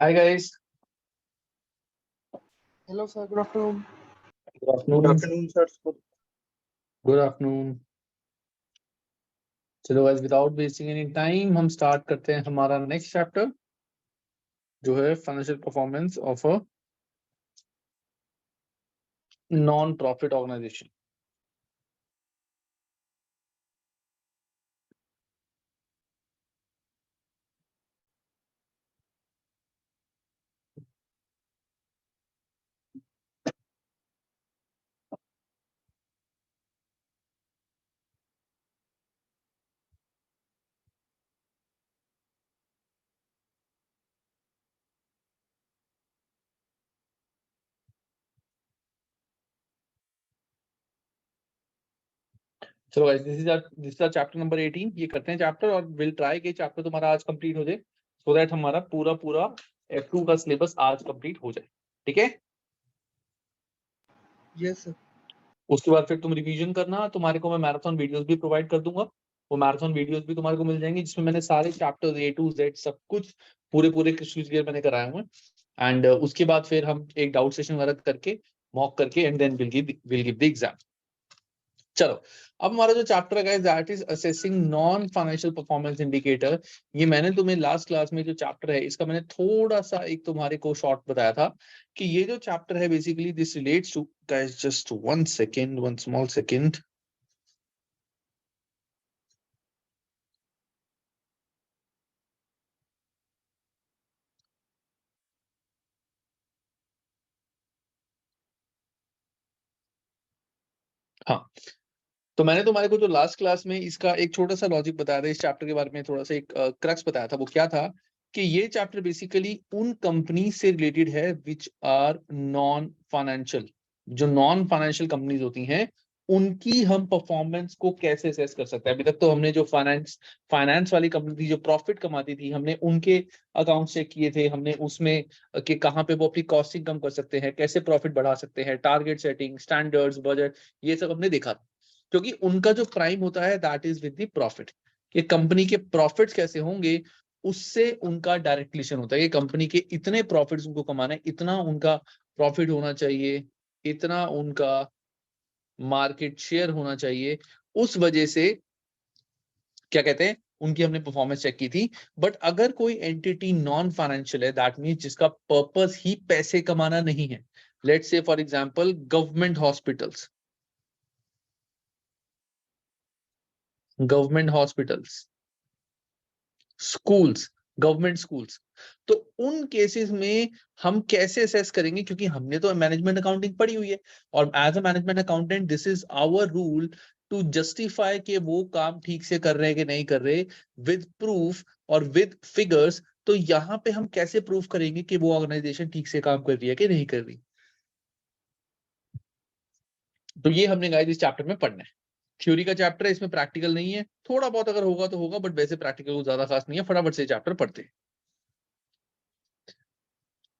Hi guys. Hello, sir. Good afternoon. Good afternoon. Good afternoon, sir. Good afternoon. चलो guys, without wasting any time, हम start करते हैं हमारा next chapter जो है financial performance of a non-profit organization. चलो guys, this is our chapter number 18. ये करते हैं chapter और we'll try कि chapter तुम्हारा आज complete हो जाए so that हमारा पूरा F2 का syllabus आज complete हो जाए. ठीक है? Yes, sir. उसके बाद फिर तुम रिवीजन करना. तुम्हारे को मैं मैराथन वीडियोस भी प्रोवाइड कर दूंगा. वो मैराथन वीडियोस भी तुम्हारे को मिल जाएंगे जिसमें मैंने सारे चैप्टर्स A to Z सब कुछ पूरे क्रिस्टल क्लियर मैंने कराए हुए. एंड उसके बाद फिर हम एक डाउट सेशन वगैरह करके मॉक करके and then will give the exam. चलो अब हमारा जो चैप्टर है that is assessing non financial performance indicator. ये मैंने तुम्हें लास्ट क्लास में जो चैप्टर है इसका मैंने थोड़ा सा एक तुम्हारे को शॉर्ट बताया था कि ये जो चैप्टर है basically this relates to guys just one small second. हाँ, तो मैंने तुम्हारे को जो लास्ट क्लास में इसका एक छोटा सा लॉजिक बताया था इस चैप्टर के बारे में थोड़ा सा एक क्रक्स बताया था. वो क्या था कि ये चैप्टर बेसिकली उन कंपनी से रिलेटेड है विच आर नॉन फाइनेंशियल. जो नॉन फाइनेंशियल कंपनीज होती हैं उनकी हम परफॉर्मेंस को कैसे असेस कर सकते हैं. अभी तक तो हमने जो फाइनेंस वाली कंपनी थी जो प्रॉफिट कमाती थी हमने उनके अकाउंट चेक किए थे. हमने उसमें कि कहाँ पे वो अपनी कॉस्टिंग कम कर सकते हैं, कैसे प्रॉफिट बढ़ा सकते हैं, टारगेट सेटिंग, स्टैंडर्ड्स, बजट, ये सब हमने देखा था. क्योंकि उनका जो प्राइम होता है that is with the profit. कि कंपनी के प्रॉफिट्स कैसे होंगे उससे उनका डायरेक्ट रिलेशन होता है कि कंपनी के इतने प्रॉफिट्स उनको कमाना है, इतना उनका प्रॉफिट होना चाहिए, इतना उनका मार्केट शेयर होना चाहिए. उस वजह से क्या कहते हैं उनकी हमने परफॉर्मेंस चेक की थी. बट अगर कोई एंटिटी नॉन फाइनेंशियल है दैट मींस जिसका पर्पस ही पैसे कमाना नहीं है. Let's say for example government hospitals, schools, government schools. तो उन केसेस में हम कैसे असेस करेंगे क्योंकि हमने तो मैनेजमेंट अकाउंटिंग पढ़ी हुई है और as a management accountant this is our rule to justify कि वो काम ठीक से कर रहे हैं कि नहीं कर रहे विद प्रूफ और विद फिगर्स. तो यहाँ पे हम कैसे प्रूफ करेंगे कि वो ऑर्गेनाइजेशन ठीक से काम कर रही है कि नहीं कर रही. तो ये हमने गाइस इस चैप्टर में पढ़ना है. थ्योरी का चैप्टर है, इसमें प्रैक्टिकल नहीं है. थोड़ा बहुत अगर होगा तो होगा बट वैसे प्रैक्टिकल ज्यादा खास नहीं है. फटाफट से चैप्टर पढ़ते हैं.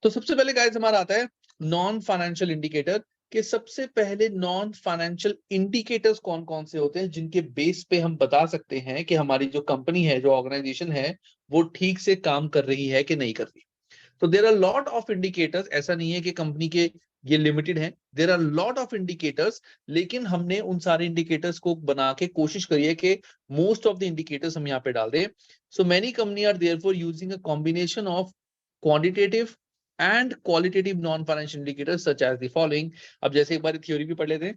तो सबसे पहले गाइस हमारा आता है नॉन फाइनेंशियल इंडिकेटर. कि सबसे पहले नॉन फाइनेंशियल इंडिकेटर्स कौन कौन से होते हैं जिनके बेस पे हम बता सकते हैं कि हमारी जो कंपनी है, जो ऑर्गेनाइजेशन है, वो ठीक से काम कर रही है कि नहीं कर रही. तो there are lot of indicators. ऐसा नहीं है कि कंपनी के ये लिमिटेड है, there are lot of indicators. लेकिन हमने उन सारे इंडिकेटर्स को बना के कोशिश करी है कि मोस्ट ऑफ द इंडिकेटर्स हम यहाँ पे डाल दें. So many company are therefore using a combination of quantitative and qualitative non-financial indicators such as the following. अब जैसे एक बार थ्योरी भी पढ़ लेते हैं.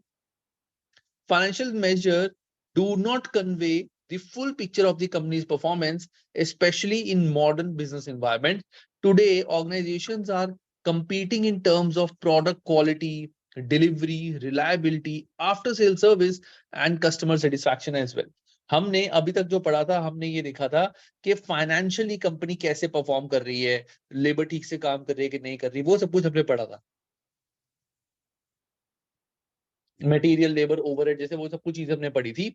Financial measure do not convey the full picture of the company's performance, especially in modern business environment. Today, organizations are competing in terms of product quality, delivery, reliability, after sale service and customer satisfaction as well. हमने अभी तक जो पढ़ा था हमने ये देखा था कि फाइनेंशियली कंपनी कैसे परफॉर्म कर रही है, लेबर ठीक से काम कर रही है कि नहीं कर रही, वो सब कुछ हमने पढ़ा था. मटेरियल, लेबर, ओवरहेड जैसे वो सब कुछ चीजें हमने पढ़ी थी.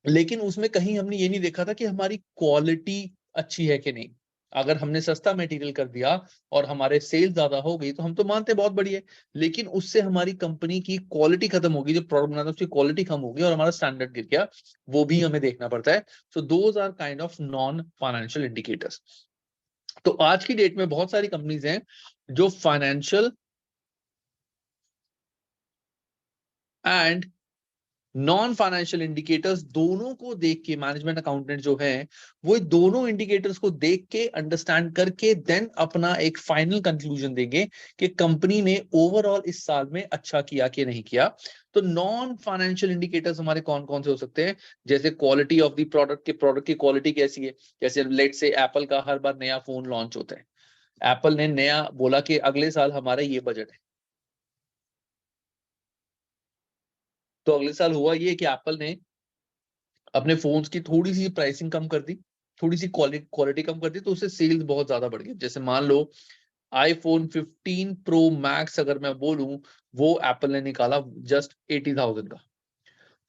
लेकिन उसमें कहीं हमने ये नहीं देखा था कि हमारी क्वालिटी अच्छी है कि नहीं. अगर हमने सस्ता मटेरियल कर दिया और हमारे सेल ज्यादा हो गई तो हम तो मानते बहुत बढ़िया, लेकिन उससे हमारी कंपनी की क्वालिटी खत्म होगी, जो प्रोडक्ट बनाता है उसकी क्वालिटी कम होगी और हमारा स्टैंडर्ड गिर गया, वो भी हमें देखना पड़ता है. So those are kind of non financial indicators. तो आज की डेट में बहुत सारी कंपनीज हैं जो financial and non financial indicators दोनों को देख के, मैनेजमेंट अकाउंटेंट जो है वो दोनों इंडिकेटर्स को देख के, अंडरस्टैंड करके देन अपना एक फाइनल कंक्लूजन देंगे कि कंपनी ने ओवरऑल इस साल में अच्छा किया कि नहीं किया। तो नॉन फाइनेंशियल इंडिकेटर्स हमारे कौन कौन से हो सकते हैं? जैसे क्वालिटी ऑफ द प्रोडक्ट, के प्रोडक्ट की क्वालिटी कैसी है। जैसे लेट से एप्पल का हर बार नया फोन लॉन्च होता है, एप्पल ने नया बोला कि अगले साल हमारा ये बजट है, तो अगले साल हुआ ये कि एप्पल ने अपने फोन्स की थोड़ी सी प्राइसिंग कम कर दी, थोड़ी सी क्वालिटी कम कर दी, तो उससे सेल्स बहुत ज्यादा बढ़ गई। जैसे मान लो आईफोन 15 प्रो मैक्स अगर मैं बोलूं, वो एप्पल ने निकाला जस्ट 80,000 का,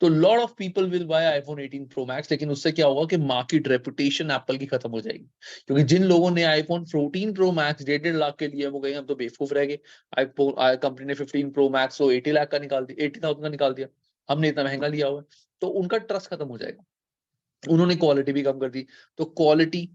तो lot of people will buy iPhone 18 pro max. लेकिन उससे क्या होगा कि मार्केट रेपुटेशन एप्पल की खत्म हो जाएगी, क्योंकि जिन लोगों ने आईफोन 14 प्रो मैक्स 1.5 लाख के लिए, वो कहेंगे हम तो बेवकूफ रह गए, आईफोन कंपनी ने 15 प्रो मैक्स को 80 लाख का निकाल दिया, 80,000 का निकाल दिया, हमने इतना महंगा लिया हुआ है, तो उनका ट्रस्ट खत्म हो जाएगा। उन्होंने क्वालिटी भी कम कर दी। तो quality,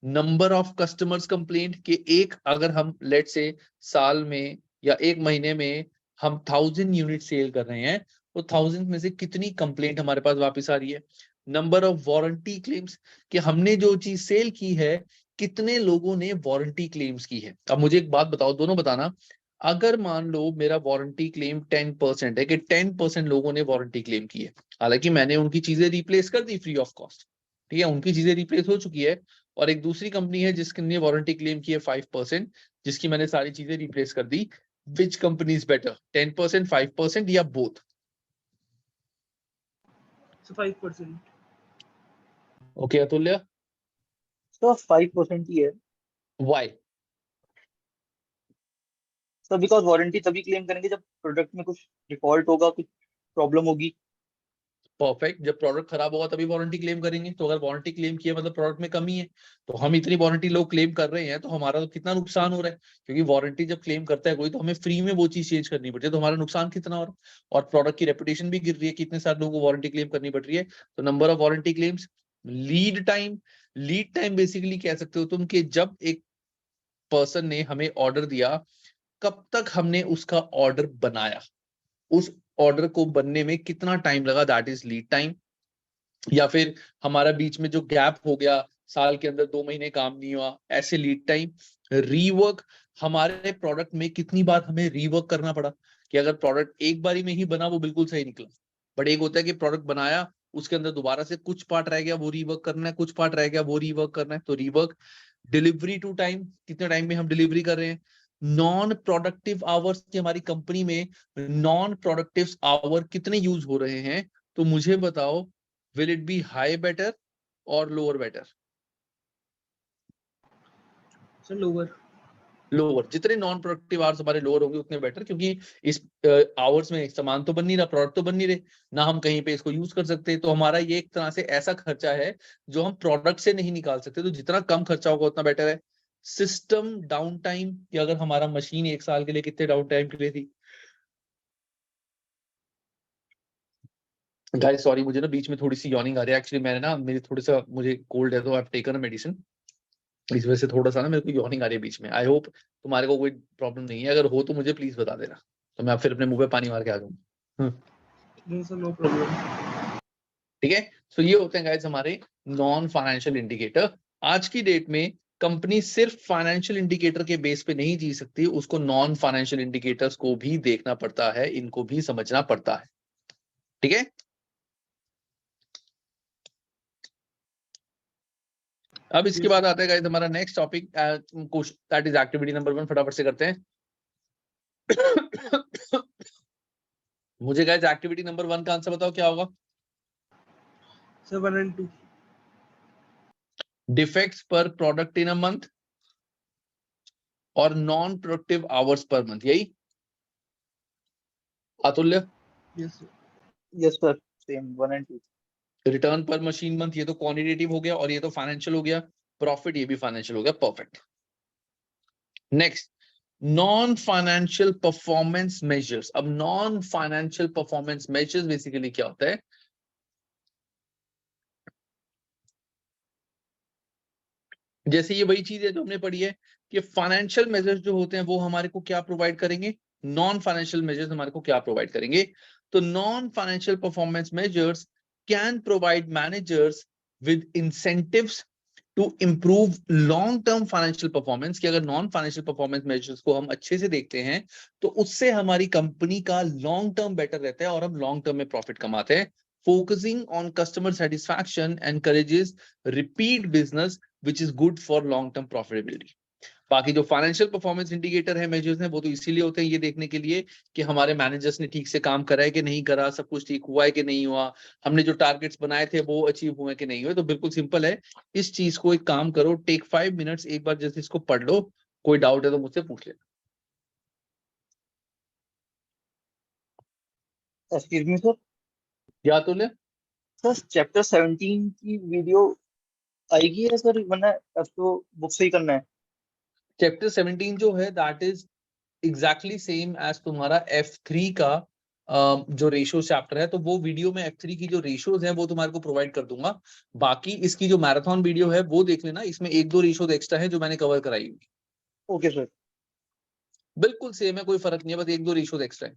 number of customers complaint, के एक अगर हम लेट से साल में या एक महीने में हम 1000 यूनिट सेल कर रहे हैं, तो 1000 में से कितनी कंप्लेंट हमारे पास वापस आ रही है। नंबर ऑफ वारंटी क्लेम्स, कि हमने जो चीज सेल की है कितने लोगों ने वारंटी क्लेम्स की है। अब मुझे एक बात बताओ, दोनों बताना, अगर मान लो मेरा वारंटी क्लेम 10% है, कि 10% लोगों ने वारंटी क्लेम की है, हालांकि मैंने उनकी चीजें रिप्लेस कर दी फ्री ऑफ कॉस्ट, ठीक है, उनकी चीजें रिप्लेस हो चुकी है, और एक दूसरी कंपनी है जिसने वारंटी क्लेम की है 5%, जिसकी मैंने सारी चीजें रिप्लेस कर दी, विच कंपनी इज बेटर, 10%, 5% या बोथ? So 5%. ओके अतुल्य, तो 5% ही है वाई? सर, बिकॉज वारंटी तभी क्लेम करेंगे जब प्रोडक्ट में कुछ डिफॉल्ट होगा, कुछ प्रॉब्लम होगी। परफेक्ट, जब प्रोडक्ट खराब होगा तभी वारंटी क्लेम करेंगे, तो अगर वारंटी क्लेम किया मतलब प्रोडक्ट में कमी है, तो हम इतनी वारंटी लोग क्लेम कर रहे हैं तो हमारा तो कितना नुकसान हो रहा है, क्योंकि वारंटी जब क्लेम करता है कोई तो हमें फ्री में वो चीज चेंज करनी पड़ती है, तो हमारा नुकसान कितना हो रहा है, और प्रोडक्ट की रेपुटेशन भी गिर रही है, कितने सारे लोगों को वारंटी क्लेम करनी पड़ रही है। तो number of warranty claims, lead time, lead time basically कह सकते हो तुम कि जब एक पर्सन ने हमें ऑर्डर दिया, कब तक हमने उसका ऑर्डर बनाया, उस ऑर्डर को बनने में कितना टाइम लगा, दैट इज लीड टाइम। या फिर हमारा बीच में जो गैप हो गया, साल के अंदर 2 महीने काम नहीं हुआ, ऐसे लीड टाइम। रीवर्क, हमारे प्रोडक्ट में कितनी बार हमें रीवर्क करना पड़ा, कि अगर प्रोडक्ट एक बारी में ही बना वो बिल्कुल सही निकला, बट एक होता है कि प्रोडक्ट बनाया उसके अंदर दोबारा से कुछ पार्ट रह गया वो रीवर्क करना है, कुछ पार्ट रह गया वो रीवर्क करना है, तो रीवर्क। डिलीवरी टू टाइम, कितने टाइम में हम डिलीवरी कर रहे हैं। नॉन प्रोडक्टिव आवर्स, की हमारी कंपनी में नॉन प्रोडक्टिव आवर कितने यूज हो रहे हैं, तो मुझे बताओ, will it be high better or lower better? So lower. Lower, जितने नॉन प्रोडक्टिव आवर्स हमारे लोअर होंगे उतने बेटर, क्योंकि इस आवर्स में सामान तो बन नहीं रहा, प्रोडक्ट तो बन नहीं रहे, ना हम कहीं पे इसको यूज कर सकते, तो हमारा ये एक तरह से ऐसा खर्चा है जो हम प्रोडक्ट से नहीं निकाल सकते, तो जितना कम खर्चा होगा उतना बेटर है। सिस्टम डाउन टाइम, कि अगर हमारा मशीन एक साल के लिए कितने डाउन टाइम के लिए थी। गाइस सॉरी, मुझे ना बीच में थोड़ी सी यॉर्निंग आ रही है, एक्चुअली मैंने ना, मेरी थोड़ी सा मुझे कोल्ड है, तो I have taken a medicine, इस वजह से थोड़ा सा ना मेरे को यॉर्निंग आ रही है बीच में। आई होप तुम्हारे को कोई प्रॉब्लम नहीं है, अगर हो तो मुझे प्लीज बता देना, तो मैं फिर अपने मुंह पे पानी मार के आ जाऊंगा। No, sir, no problem. ठीक है, सो ये होते हैं गाइस हमारे नॉन फाइनेंशियल इंडिकेटर। आज की डेट में कंपनी सिर्फ फाइनेंशियल इंडिकेटर के बेस पे नहीं जी सकती, उसको नॉन फाइनेंशियल इंडिकेटर्स को भी देखना पड़ता है, इनको भी समझना पड़ता है। ठीक है, अब इसके Yes, बाद sir. आता है गाइस हमारा next topic, that is activity number 1, फटाफट से करते हैं। मुझे गाइस एक्टिविटी नंबर 1 का आंसर बताओ क्या होगा। So 1 and 2. डिफेक्ट्स पर प्रोडक्ट इन अ मंथ और non productive hours per month, यही अतुल्य। Yes, sir. Yes sir, same 1 and 2। Return पर मशीन मंथ, ये तो क्वांटिटेटिव हो गया, और ये तो फाइनेंशियल हो गया। प्रॉफिट, ये भी फाइनेंशियल हो गया, perfect. Next, non financial performance measures. अब non financial performance measures basically क्या होता है, जैसे ये वही चीज है जो हमने पढ़ी है कि फाइनेंशियल मेजर्स जो होते हैं वो हमारे को क्या प्रोवाइड करेंगे, नॉन फाइनेंशियल मेजर्स हमारे को क्या प्रोवाइड करेंगे। तो non financial performance measures can provide managers with incentives to improve long term financial performance. कि अगर नॉन फाइनेंशियल परफॉर्मेंस मेजर्स को हम अच्छे से देखते हैं तो उससे हमारी कंपनी का लॉन्ग टर्म बेटर रहता है और हम लॉन्ग टर्म में प्रॉफिट कमाते हैं। Focusing on customer satisfaction encourages repeat business which is good for long term profitability. बाकी जो फाइनेंशियल परफॉर्मेंस इंडिकेटर है, मेजर्स हैं, वो तो इसीलिए होते हैं ये देखने के लिए कि हमारे मैनेजर्स ने ठीक से काम करा है कि नहीं करा, सब कुछ ठीक हुआ है कि नहीं हुआ, हमने जो टारगेट्स बनाए थे वो अचीव हुए कि नहीं हुए। तो बिल्कुल सिंपल है, इस चीज को एक काम करो, टेक 5 मिनट्स, एक बार जैसे इसको पढ़ लो, कोई डाउट है तो मुझसे पूछ लेना। एक्सक्यूज मी सर, या तो ले सर चैप्टर 17 की वीडियो आएगी है सर, वरना अब तो बुक से ही करना है। चैप्टर 17 जो है that is exactly same as तुम्हारा F3 का जो रेशियो चैप्टर है। तो वो वीडियो में F3 की जो रेशियोज है वो तुम्हारे को प्रोवाइड कर दूंगा। बाकी इसकी जो मैराथन वीडियो है वो देख लेना, इसमें एक दो रेशियोज एक्स्ट्रा है जो मैंने कवर कराई हुई। Okay sir. बिल्कुल सेम है, कोई फर्क नहीं है, बस एक दो रेशियोज एक्स्ट्रा है।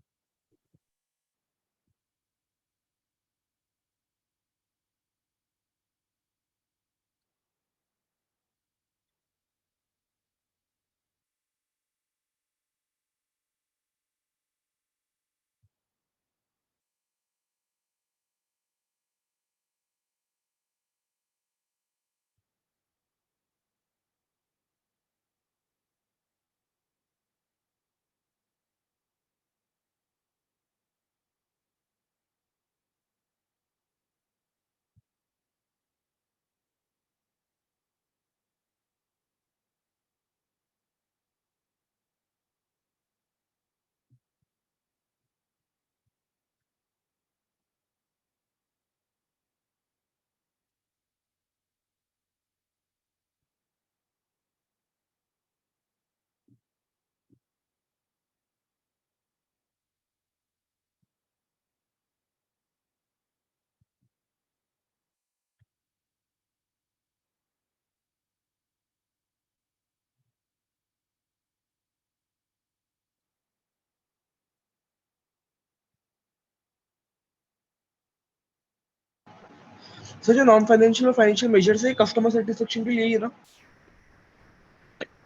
सर जो नॉन फाइनेंशियल और फाइनेंशियल मेजर्स है कस्टमर सेटिस्फेक्शन भी यही है ना?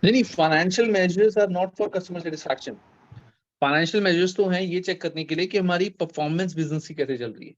नहीं, financial measures are not for customer satisfaction. Financial measures तो हैं ये चेक करने के लिए कि हमारी परफॉर्मेंस बिजनेस की कैसे चल रही है,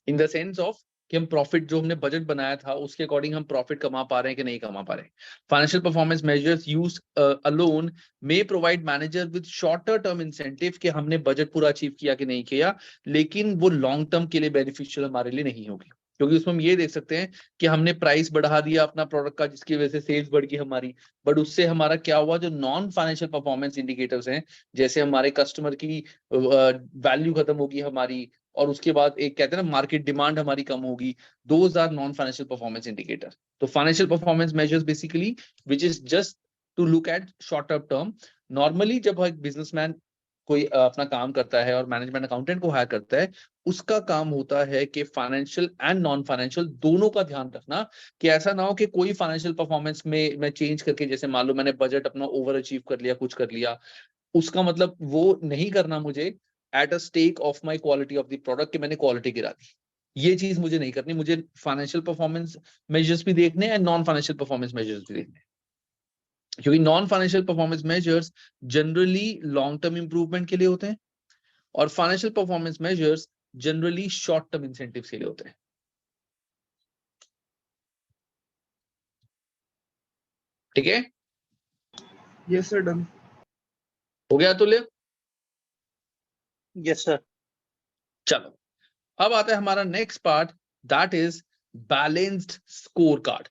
इन द सेंस ऑफ कि हम प्रॉफिट जो हमने बजट बनाया था उसके अकॉर्डिंग हम प्रॉफिट कमा पा रहे हैं कि नहीं कमा पा रहे हैं। Financial performance measures use alone may provide manager with shorter term incentive कि हमने बजट पूरा अचीव किया कि नहीं किया, लेकिन वो लॉन्ग टर्म के लिए बेनिफिशियल हमारे लिए नहीं होगी। क्योंकि उसमें हम ये देख सकते हैं कि हमने प्राइस बढ़ा दिया अपना प्रोडक्ट का जिसकी वजह से सेल्स बढ़ गई हमारी, बट उससे हमारा क्या हुआ, जो नॉन फाइनेंशियल परफॉर्मेंस इंडिकेटर्स हैं, जैसे हमारे कस्टमर की वैल्यू खत्म होगी हमारी, और उसके बाद एक कहते हैं ना मार्केट डिमांड हमारी कम होगी, those are non financial performance indicator. तो financial performance measures basically which is just to look at short term. Normally जब एक बिजनेसमैन कोई अपना काम करता है और मैनेजमेंट अकाउंटेंट को हायर करता है, उसका काम होता है कि फाइनेंशियल एंड नॉन फाइनेंशियल दोनों का ध्यान रखना, कि ऐसा ना हो कि कोई फाइनेंशियल परफॉर्मेंस में मैं चेंज करके, जैसे मान लो मैंने बजट अपना ओवर अचीव कर लिया, कुछ कर लिया, उसका मतलब वो नहीं करना मुझे at a stake of my quality of the product कि मैंने क्वालिटी गिरा दी। ये चीज मुझे नहीं करनी, मुझे फाइनेंशियल परफॉर्मेंस मेजर्स भी देखने हैं, नॉन फाइनेंशियल परफॉर्मेंस मेजर्स भी देखने हैं। क्योंकि non financial performance measures generally long term improvement के लिए होते हैं और financial performance measures generally short term incentives के लिए होते हैं। ठीक है, यस सर, डन। हो गया तुल्य? Yes sir. चलो, अब आता है हमारा next part, that is balanced score card.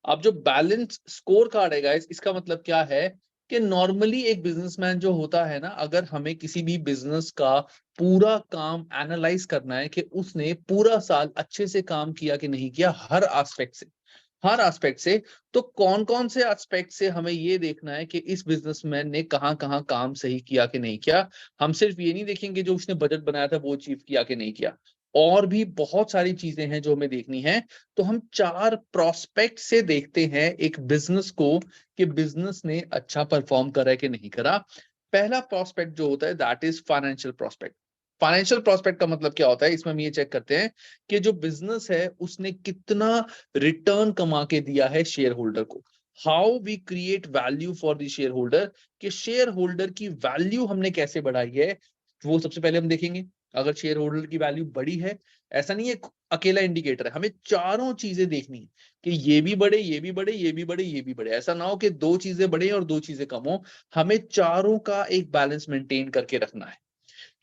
अब जो बैलेंस स्कोर कार्ड है गाइस, इसका मतलब क्या है कि नॉर्मली एक बिजनेसमैन जो होता है ना, अगर हमें किसी भी बिजनेस का पूरा काम एनालाइज करना है कि उसने पूरा साल अच्छे से काम किया कि नहीं किया, हर एस्पेक्ट से, हर एस्पेक्ट से, तो कौन कौन से एस्पेक्ट से हमें ये देखना है कि इस बिजनेसमैन ने कहां कहां काम सही किया कि नहीं किया। हम सिर्फ ये नहीं देखेंगे जो उसने बजट बनाया था वो अचीव किया कि नहीं किया, और भी बहुत सारी चीजें हैं जो हमें देखनी है। तो हम 4 प्रोस्पेक्ट से देखते हैं एक बिजनेस को कि बिजनेस ने अच्छा परफॉर्म करा है कि नहीं करा। पहला प्रोस्पेक्ट जो होता है that is financial prospect. Financial prospect का मतलब क्या होता है, इसमें हम ये चेक करते हैं कि जो बिजनेस है उसने कितना रिटर्न कमा के दिया है शेयर होल्डर को। How we create value for the shareholder, कि शेयर होल्डर की वैल्यू हमने कैसे बढ़ाई है, वो सबसे पहले हम देखेंगे। अगर शेयर होल्डर की वैल्यू बड़ी है, ऐसा नहीं है अकेला इंडिकेटर है, हमें चारों चीजें देखनी है कि ये भी बढ़े, ये भी बढ़े, ये भी बढ़े, ये भी बढ़े। ऐसा ना हो कि 2 चीजें बढ़े और 2 चीजें कम हो। हमें चारों का एक बैलेंस मेंटेन करके रखना है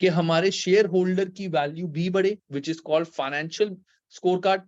कि हमारे शेयर होल्डर की वैल्यू भी बढ़े, which is called financial scorecard.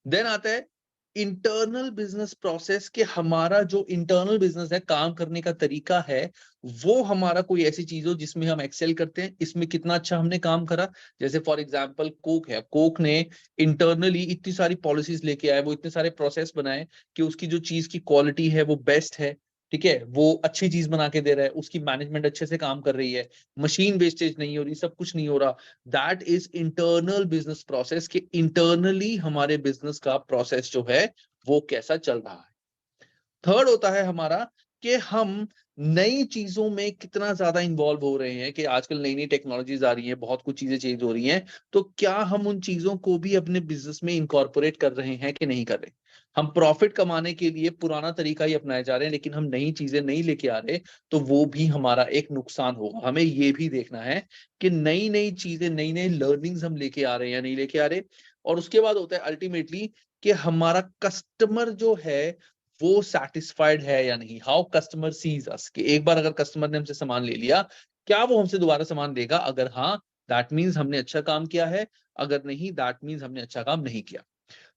Then आता है इंटरनल बिजनेस प्रोसेस, के हमारा जो इंटरनल बिजनेस है, काम करने का तरीका है, वो हमारा कोई ऐसी चीज हो जिसमें हम एक्सेल करते हैं, इसमें कितना अच्छा हमने काम करा। जैसे फॉर एग्जांपल कोक है, कोक ने इंटरनली इतनी सारी पॉलिसीज लेके आए, वो इतने सारे प्रोसेस बनाए कि उसकी जो चीज की क्वालिटी है वो बेस्ट है, ठीक है, वो अच्छी चीज बना के दे रहा है, उसकी मैनेजमेंट अच्छे से काम कर रही है, मशीन वेस्टेज नहीं हो रही, सब कुछ नहीं हो रहा। That is internal business process, कि इंटरनली हमारे बिजनेस का प्रोसेस जो है वो कैसा चल रहा है। थर्ड होता है हमारा कि हम नई चीजों में कितना ज्यादा इन्वॉल्व हो रहे हैं, कि आजकल नई नई टेक्नोलॉजीज आ रही हैं, बहुत कुछ चीजें चेंज हो रही हैं, तो क्या हम उन चीजों को भी अपने बिजनेस में इनकॉर्पोरेट कर रहे हैं कि नहीं कर रहे। हम प्रॉफिट कमाने के लिए पुराना तरीका ही अपनाए जा रहे हैं, लेकिन हम नई चीजें नहीं लेके आ रहे, तो वो भी हमारा एक नुकसान होगा। हमें ये भी देखना है कि नई नई चीजें, नई नई लर्निंग्स हम लेके आ रहे हैं या नहीं लेके आ रहे। और उसके बाद होता है अल्टीमेटली कि हमारा कस्टमर जो है वो सेटिस्फाइड है या नहीं, हाउ कस्टमर सीज अस, कि एक बार अगर कस्टमर ने हमसे सामान ले लिया, क्या वो हमसे दोबारा सामान देगा, अगर हाँ दैट मींस हमने अच्छा काम किया है, अगर नहीं दैट मींस हमने अच्छा काम नहीं किया।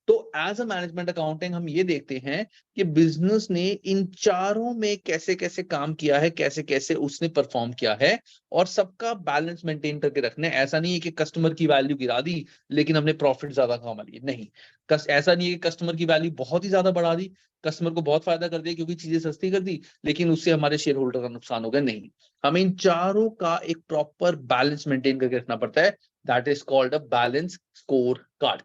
तो एज अ मैनेजमेंट अकाउंटिंग हम ये देखते हैं कि बिजनेस ने इन चारों में कैसे कैसे काम किया है, कैसे कैसे उसने परफॉर्म किया है, और सबका बैलेंस मेंटेन करके रखना है। ऐसा नहीं है कि कस्टमर की वैल्यू गिरा दी लेकिन हमने प्रॉफिट ज्यादा कमा लिया, नहीं। ऐसा नहीं है कि कस्टमर की वैल्यू बहुत ही ज्यादा बढ़ा दी, कस्टमर को बहुत फायदा कर दिया क्योंकि चीजें सस्ती कर दी, लेकिन उससे हमारे शेयर होल्डर का नुकसान हो गया, नहीं। हमें इन चारों का एक प्रॉपर बैलेंस मेंटेन करके रखना पड़ता है। That is called a balance score card,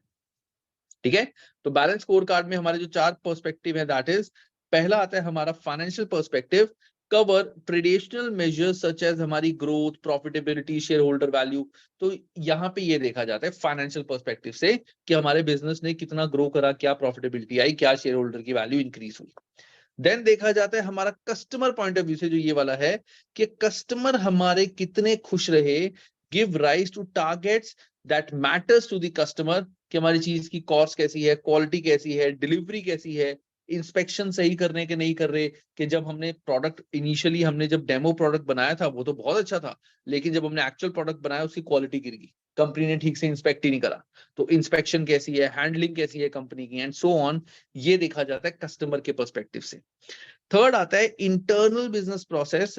ठीक है। तो बैलेंस स्कोर कार्ड में हमारे जो 4 पर्सपेक्टिव है, दैट इज, पहला आता है हमारा financial perspective, cover traditional measures such as हमारी growth, profitability, share holder value. तो यहाँ पे ये देखा जाता है फाइनेंशियल पर्सपेक्टिव से कि हमारे बिजनेस ने कितना ग्रो करा, क्या प्रॉफिटेबिलिटी आई, क्या शेयर होल्डर की वैल्यू इंक्रीज हुई। देन देखा जाता है हमारा कस्टमर पॉइंट ऑफ व्यू से, जो ये वाला है, कि कस्टमर हमारे कितने खुश रहे, give rise to targets that matters to the customer, कि हमारी चीज की कॉस्ट कैसी है, क्वालिटी कैसी है, डिलीवरी कैसी है, इंस्पेक्शन सही करने के नहीं कर रहे, कि जब हमने प्रोडक्ट इनिशियली हमने जब डेमो प्रोडक्ट बनाया था वो तो बहुत अच्छा था, लेकिन जब हमने एक्चुअल प्रोडक्ट बनाया उसकी क्वालिटी गिर गई, कंपनी ने ठीक से इंस्पेक्ट ही नहीं करा। तो इंस्पेक्शन कैसी है, हैंडलिंग कैसी है कंपनी की, एंड सो ऑन, ये देखा जाता है कस्टमर के पर्सपेक्टिव से। थर्ड आता है internal business process,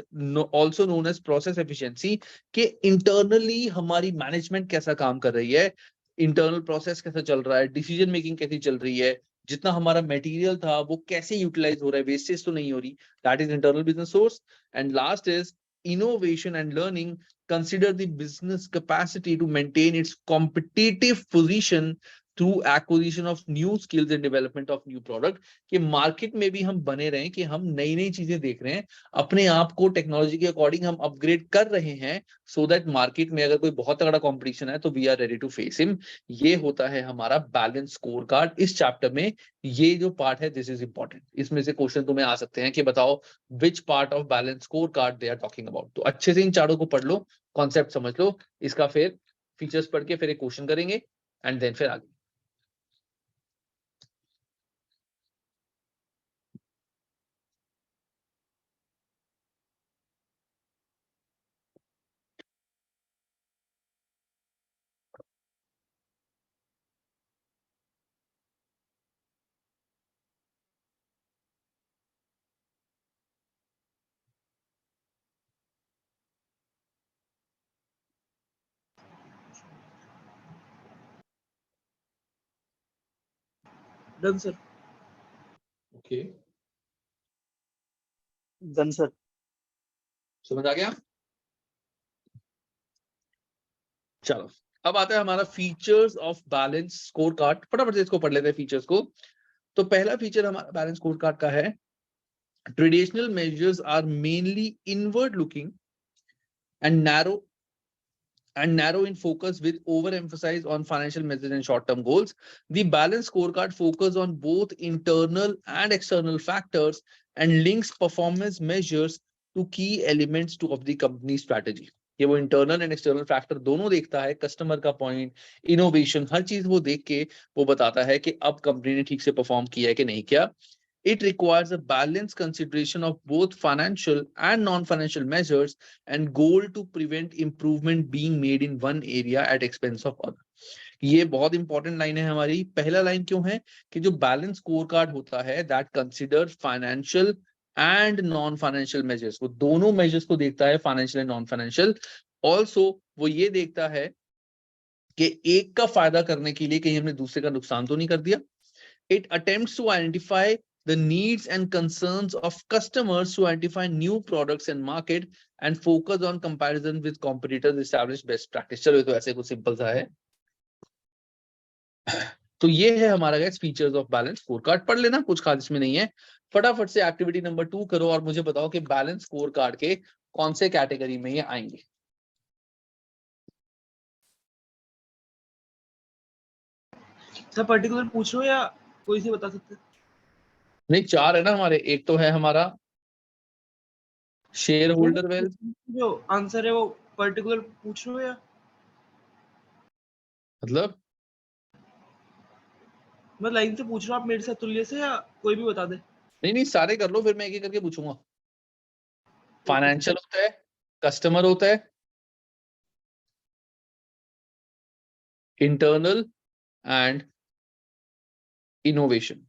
also known as process efficiency, कि इंटरनली हमारी मैनेजमेंट कैसा काम कर रही है, इंटरनल प्रोसेस कैसा चल रहा है, डिसीजन मेकिंग कैसी चल रही है, जितना हमारा मटेरियल था वो कैसे यूटिलाइज हो रहा है, वेस्टेज तो नहीं हो रही, that is internal business source. And last is innovation and learning, consider the business capacity to maintain its competitive position through acquisition of new skills and development of new product, कि market में भी हम बने रहें, कि हम नई नई चीजें देख रहे हैं, अपने आप को टेक्नोलॉजी के अकॉर्डिंग हम अपग्रेड कर रहे हैं, सो दैट मार्केट में अगर कोई बहुत तगड़ा कंपटीशन है तो we are ready to face him. ये होता है हमारा बैलेंस स्कोर कार्ड इस चैप्टर में। ये जो पार्ट है दिस इज इंपॉर्टेंट, इसमें से क्वेश्चन तुम्हें आ सकते हैं कि बताओ which part of balance scorecard they are talking about. तो अच्छे से इन चारों को पढ़ लो, कॉन्सेप्ट समझ लो, इसका फिर फीचर्स पढ़ के फिर एक क्वेश्चन करेंगे, एंड देन फिर आगे। Done sir. Okay, done sir. समझ आ गया। चलो अब आता है हमारा features of balance score card. फटाफट से इसको पढ़ लेते हैं फीचर्स को। तो पहला फीचर हमारा बैलेंस स्कोर कार्ड का है, traditional measures are mainly inward looking and narrow in focus with overemphasis on financial measures and short-term goals. The balanced scorecard focuses on both internal and external factors and links performance measures to key elements of the company strategy. ये वो internal and external factor दोनों देखता है, customer का point, innovation, हर चीज वो देख के वो बताता है कि अब कंपनी ने ठीक से परफॉर्म किया है कि नहीं किया. It requires a balanced consideration of both financial and non-financial measures and goal to prevent improvement being made in one area at expense of other. ये बहुत इंपॉर्टेंट लाइन है हमारी. पहला लाइन क्यों है कि जो बैलेंस स्कोर कार्ड होता है that consider financial and non financial measures, वो दोनों मेजर्स को देखता है, financial and non financial. Also वो ये देखता है कि एक का फायदा करने के लिए कहीं हमने दूसरे का नुकसान तो नहीं कर दिया. It attempts to identify the needs and concerns of customers to identify new products and market and focus on comparison with competitors, establish best practice. चलो ये तो ऐसे कुछ सिंपल सा है. तो ये है हमारा guys features of balance score card. पढ़ लेना, कुछ खास इसमें नहीं है. फटाफट से एक्टिविटी नंबर 2 करो और मुझे बताओ कि बैलेंस स्कोर कार्ड के कौन से कैटेगरी में ये आएंगे. सर पर्टिकुलर पूछ रहे हो या कोई से बता सकते हैं? नहीं, 4 है ना हमारे. एक तो है हमारा शेयर होल्डर वेल्थ. जो आंसर है वो पर्टिकुलर पूछ रहे हो या मतलब मैं लाइन से पूछ रहा हूँ, आप मेरे से अतुल्य से या कोई भी बता दे? नहीं, सारे कर लो, फिर मैं एक एक करके पूछूंगा. फाइनेंशियल होता है, कस्टमर होता है, internal and innovation.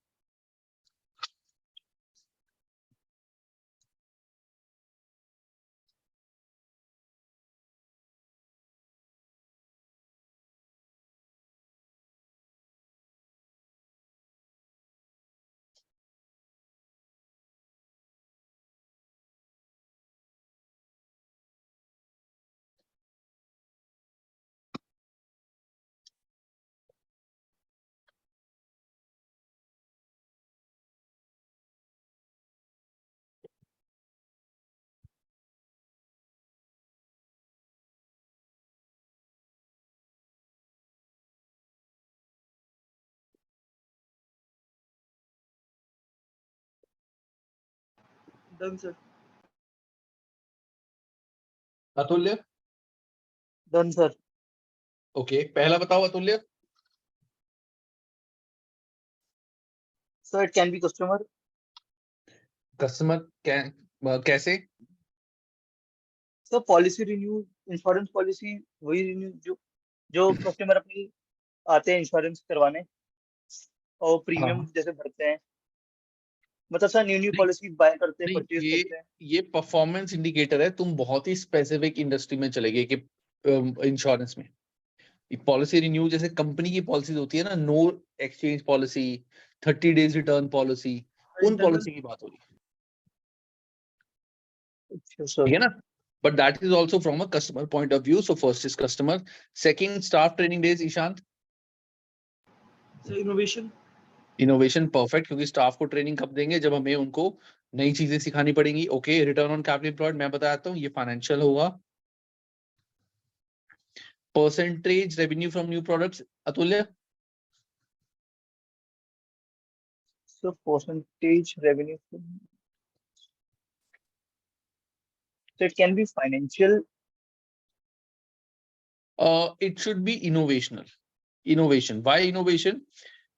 Done sir. Atulya. Done sir. Okay, पहला बताओ Atulya. Sir it can be customer. Customer कैसे? Sir policy renew, insurance policy वही रिन्यू जो कस्टमर अपनी आते हैं इंश्योरेंस करवाने और प्रीमियम हाँ. जैसे भरते हैं, मतलब सर न्यू पॉलिसी बाय करते हैं, नहीं, परचेज करते हैं. ये परफॉर्मेंस इंडिकेटर है. तुम बहुत ही स्पेसिफिक इंडस्ट्री में चले गए कि इंश्योरेंस में पॉलिसी रिन्यू जैसे कंपनी की पॉलिसीज होती है ना, no exchange policy, 30 days return policy, उन पॉलिसी की बात हो रही है. अच्छा सर. ठीक है ना. But that is also from a customer point of view. So first is customer. Second, staff training days. Ishant. Sir innovation. Innovation, perfect, क्योंकि स्टाफ को ट्रेनिंग कब देंगे? जब हमें उनको नई चीजें सिखानी पड़ेंगी. Okay, return on capital employed मैं बताता हूँ, ये फाइनेंशियल होगा. Percentage revenue from new products. Atulya. Sir percentage revenue, so it can be financial. It should be innovational. Innovation. Why innovation?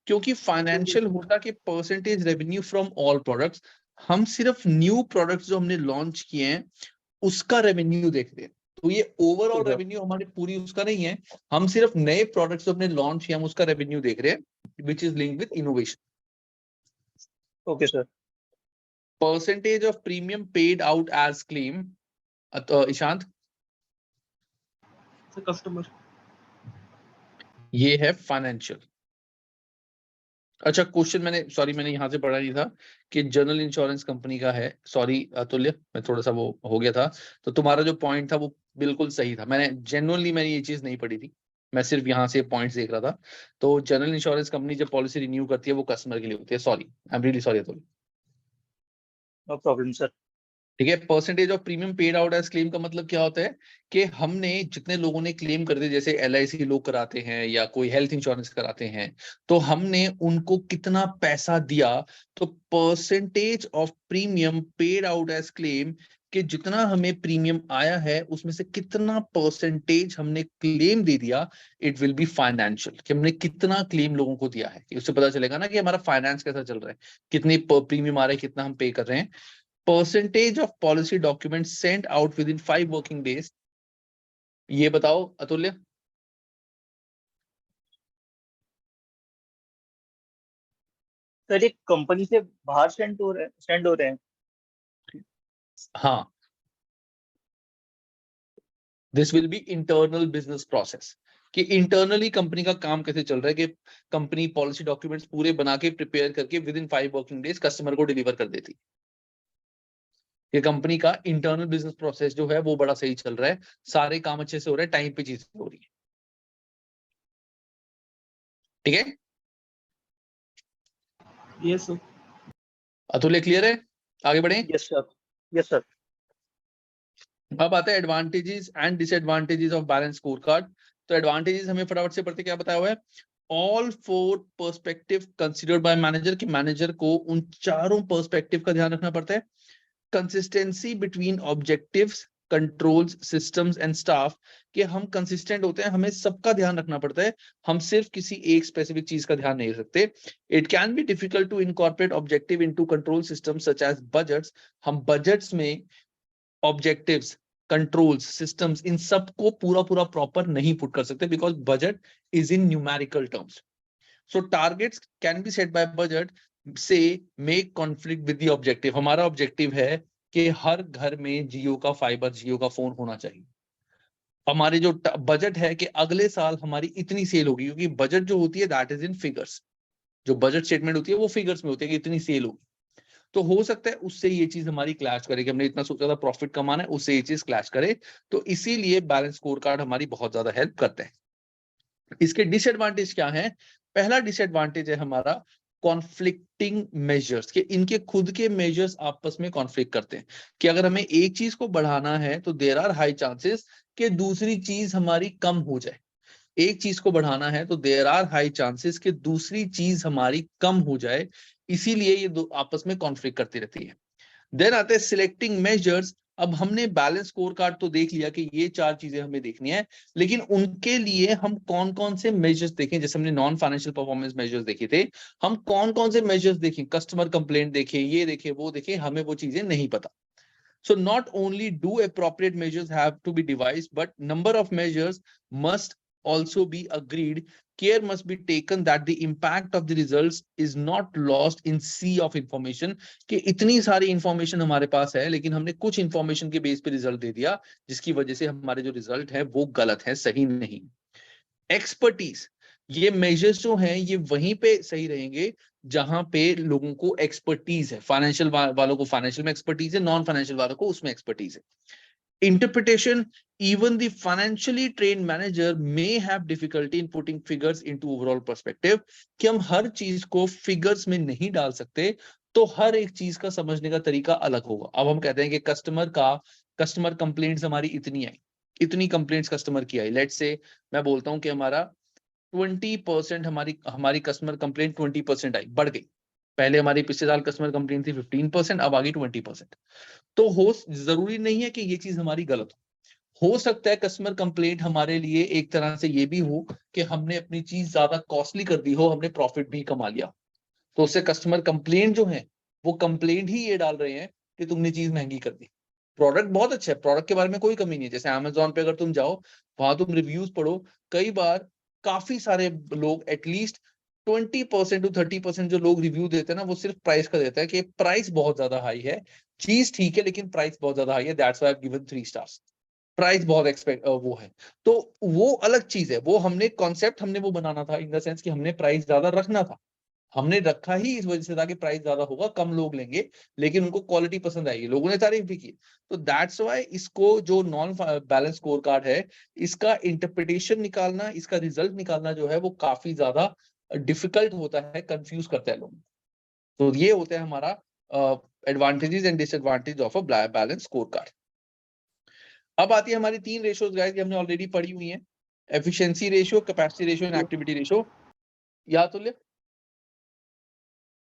क्योंकि फाइनेंशियल होता कि percentage revenue from all products. हम सिर्फ न्यू प्रोडक्ट्स जो हमने लॉन्च किए हैं उसका रेवेन्यू देख रहे हैं. तो ये ओवरऑल रेवेन्यू हमारी पूरी उसका नहीं है. हम सिर्फ नए प्रोडक्ट्स जो हमने लॉन्च किया हम उसका रेवेन्यू देख रहे हैं, which is linked with innovation. Okay sir. Percentage of premium paid out as claim. Ishant. Sir customer. ये है फाइनेंशियल. अच्छा, क्वेश्चन मैंने यहाँ से पढ़ा नहीं था कि जनरल इंश्योरेंस कंपनी का है. सॉरी अतुल्य, मैं थोड़ा सा वो हो गया था. तो तुम्हारा जो पॉइंट था वो बिल्कुल सही था. मैंने जेन्युइनली ये चीज नहीं पढ़ी थी. मैं सिर्फ यहाँ से पॉइंट्स देख रहा था। तो जनरल इंश्योरेंस कंपनी जब पॉलिसी रिन्यू करती है वो कस्टमर के लिए होती है। Sorry, I am really sorry Atul. No problem sir. ठीक है, percentage of premium paid out as claim का मतलब क्या होता है कि हमने जितने लोगों ने क्लेम कर दिए, जैसे LIC लोग कराते हैं या कोई हेल्थ इंश्योरेंस कराते हैं, तो हमने उनको कितना पैसा दिया, तो percentage of premium paid out as claim कि जितना हमें प्रीमियम आया है उसमें से कितना परसेंटेज हमने क्लेम दे दिया, इट विल बी फाइनेंशियल, कि हमने कितना क्लेम लोगों को दिया है। उससे पता चलेगा ना कि हमारा फाइनेंस कैसा चल रहा है, कितनी प्रीमियम आ रहा है, कितना हम पे कर रहे हैं। Percentage of policy document sent out with in 5 working days, ये बताओ अतुल्य। सर ये कंपनी से बाहर सेंड हो रहे हैं। हाँ, this will be internal business process, कि इंटरनली कंपनी का काम कैसे चल रहा है, कि कंपनी पॉलिसी डॉक्यूमेंट्स पूरे बना के प्रिपेयर करके with in 5 working days customer को डिलीवर कर देती। ये कंपनी का इंटरनल बिजनेस प्रोसेस जो है वो बड़ा सही चल रहा है, सारे काम अच्छे से हो रहे हैं, टाइम पे चीजें हो रही है। ठीक है यस सर। अतुल्य, क्लियर है? आगे बढ़े। Yes sir. Yes sir. अब आता है advantages and disadvantages of balance score card. तो एडवांटेजेस हमें फटाफट से पढ़ते क्या बताया हुआ है। All 4 perspective considered bye manager, कि मैनेजर को उन चारों पर्सपेक्टिव का ध्यान रखना पड़ता है। Consistency between objectives, controls, systems and staff, कि हम कंसिस्टेंट होते हैं, हमें सबका ध्यान रखना पड़ता है, हम सिर्फ किसी एक स्पेसिफिक चीज का ध्यान नहीं रखते। It can be difficult to incorporate objective into control system such as budgets, हम बजट्स में ऑब्जेक्टिव्स, कंट्रोल्स, सिस्टम्स, इन सब को पूरा पूरा प्रॉपर नहीं पुट कर सकते, because budget is in numerical terms. So targets can be set by budget से make conflict with the objective. हमारा ऑब्जेक्टिव है कि हर घर में जियो का फाइबर, जियो का फोन होना चाहिए। हमारे जो बजट है कि अगले साल हमारी इतनी सेल होगी, क्योंकि बजट जो होती है दैट इज इन फिगर्स, जो बजट स्टेटमेंट होती है वो फिगर्स में होती है कि इतनी सेल होगी। तो हो सकता है उससे ये चीज हमारी क्लैश करे, कि हमने इतना सोचा था प्रॉफिट कमाना है, उससे ये चीज क्लैश करे। तो इसीलिए बैलेंस स्कोर कार्ड हमारी बहुत ज्यादा हेल्प करते हैं। इसके डिसएडवांटेज क्या है? पहला डिसएडवांटेज है हमारा कॉन्फ्लिक्टिंग मेजर्स, कि इनके खुद के मेजर्स आपस में कॉन्फ्लिक्ट करते हैं, कि अगर हमें एक चीज को बढ़ाना है तो देयर आर हाई चांसेस कि दूसरी चीज हमारी कम हो जाए। एक चीज को बढ़ाना है तो देयर आर हाई चांसेस कि दूसरी चीज हमारी कम हो जाए, इसीलिए ये दो आपस में कॉन्फ्लिक्ट करती रहती है। देन आते हैं सिलेक्टिंग मेजर्स। अब हमने बैलेंस स्कोर कार्ड तो देख लिया कि ये 4 चीजें हमें देखनी है, लेकिन उनके लिए हम कौन कौन से मेजर्स देखें। जैसे हमने नॉन फाइनेंशियल परफॉर्मेंस मेजर्स देखे थे, हम कौन कौन से मेजर्स देखें, कस्टमर कंप्लेंट देखें, ये देखें, वो देखें, हमें वो चीजें नहीं पता। So not only do appropriate measures have to be devised, but number of measures must also be agreed. Care must be taken that the impact of the results is not lost in sea of information, कि इतनी सारी information हमारे पास है लेकिन हमने कुछ information के base पे रिजल्ट दे दिया, जिसकी वजह से हमारे जो रिजल्ट है वो गलत है, सही नहीं। एक्सपर्टीज, ये मेजर्स जो हैं ये वहीं पे सही रहेंगे जहां पे लोगों को एक्सपर्टीज है। फाइनेंशियल वालों को फाइनेंशियल में एक्सपर्टीज है, नॉन फाइनेंशियल वालों को उसमें एक्सपर्टीज है। Interpretation, even the financially trained manager may have difficulty in putting figures into overall perspective, कि हम हर चीज को फिगर्स में नहीं डाल सकते, तो हर एक चीज का समझने का तरीका अलग होगा। अब हम कहते हैं कि कस्टमर कंप्लेंट्स हमारी इतनी आई, इतनी कंप्लेंट्स कस्टमर की आई, लेट्स से मैं बोलता हूं कि हमारा 20% हमारी कस्टमर कंप्लेंट 20% आई, बढ़ गई। पहले हमारी पिछले साल कस्टमर कंप्लेंट थी 15%, अब आ गई 20%। तो हो जरूरी नहीं है कि ये चीज हमारी गलत हो सकता है कस्टमर कंप्लेंट हमारे लिए एक तरह से ये भी हो कि हमने अपनी चीज ज्यादा कॉस्टली कर दी हो, हमने प्रॉफिट भी कमा लिया, तो उससे कस्टमर कंप्लेंट जो है वो कंप्लेंट ही ये डाल रहे हैं कि तुमने चीज महंगी कर दी। प्रोडक्ट बहुत अच्छा है, प्रोडक्ट के बारे में कोई कमी नहीं है। जैसे अमेजोन पे अगर तुम जाओ, वहां तुम रिव्यूज पढ़ो, कई बार काफी सारे लोग एटलीस्ट 20% टू 30% जो लोग रिव्यू देते हैं ना, वो सिर्फ प्राइस का देता है कि प्राइस बहुत ज्यादा हाई है, चीज ठीक है लेकिन प्राइस बहुत ज्यादा हाई है, that's why I have given 3 stars. Price बहुत वो है, तो वो अलग चीज है। वो हमने कॉन्सेप्ट हमने वो बनाना था इन द सेंस कि हमने प्राइस ज्यादा रखना था, हमने रखा ही इस वजह से था कि प्राइस ज्यादा होगा, कम लोग लेंगे, लेकिन उनको क्वालिटी पसंद आएगी, लोगों ने तारीफ भी की। तो दैट्स व्हाई इसको जो नॉन बैलेंस स्कोर कार्ड है, इसका इंटरप्रिटेशन निकालना, इसका रिजल्ट निकालना जो है वो काफी ज्यादा डिफिकल्ट होता है, कंफ्यूज करता है लोग। तो ये होता है हमारा advantages and disadvantage of a balance score card. अब आती है हमारी 3 रेशियोज गाइस, ये हमने ऑलरेडी पढ़ी हुई है, efficiency ratio, capacity ratio and activity ratio. याद तुल्य?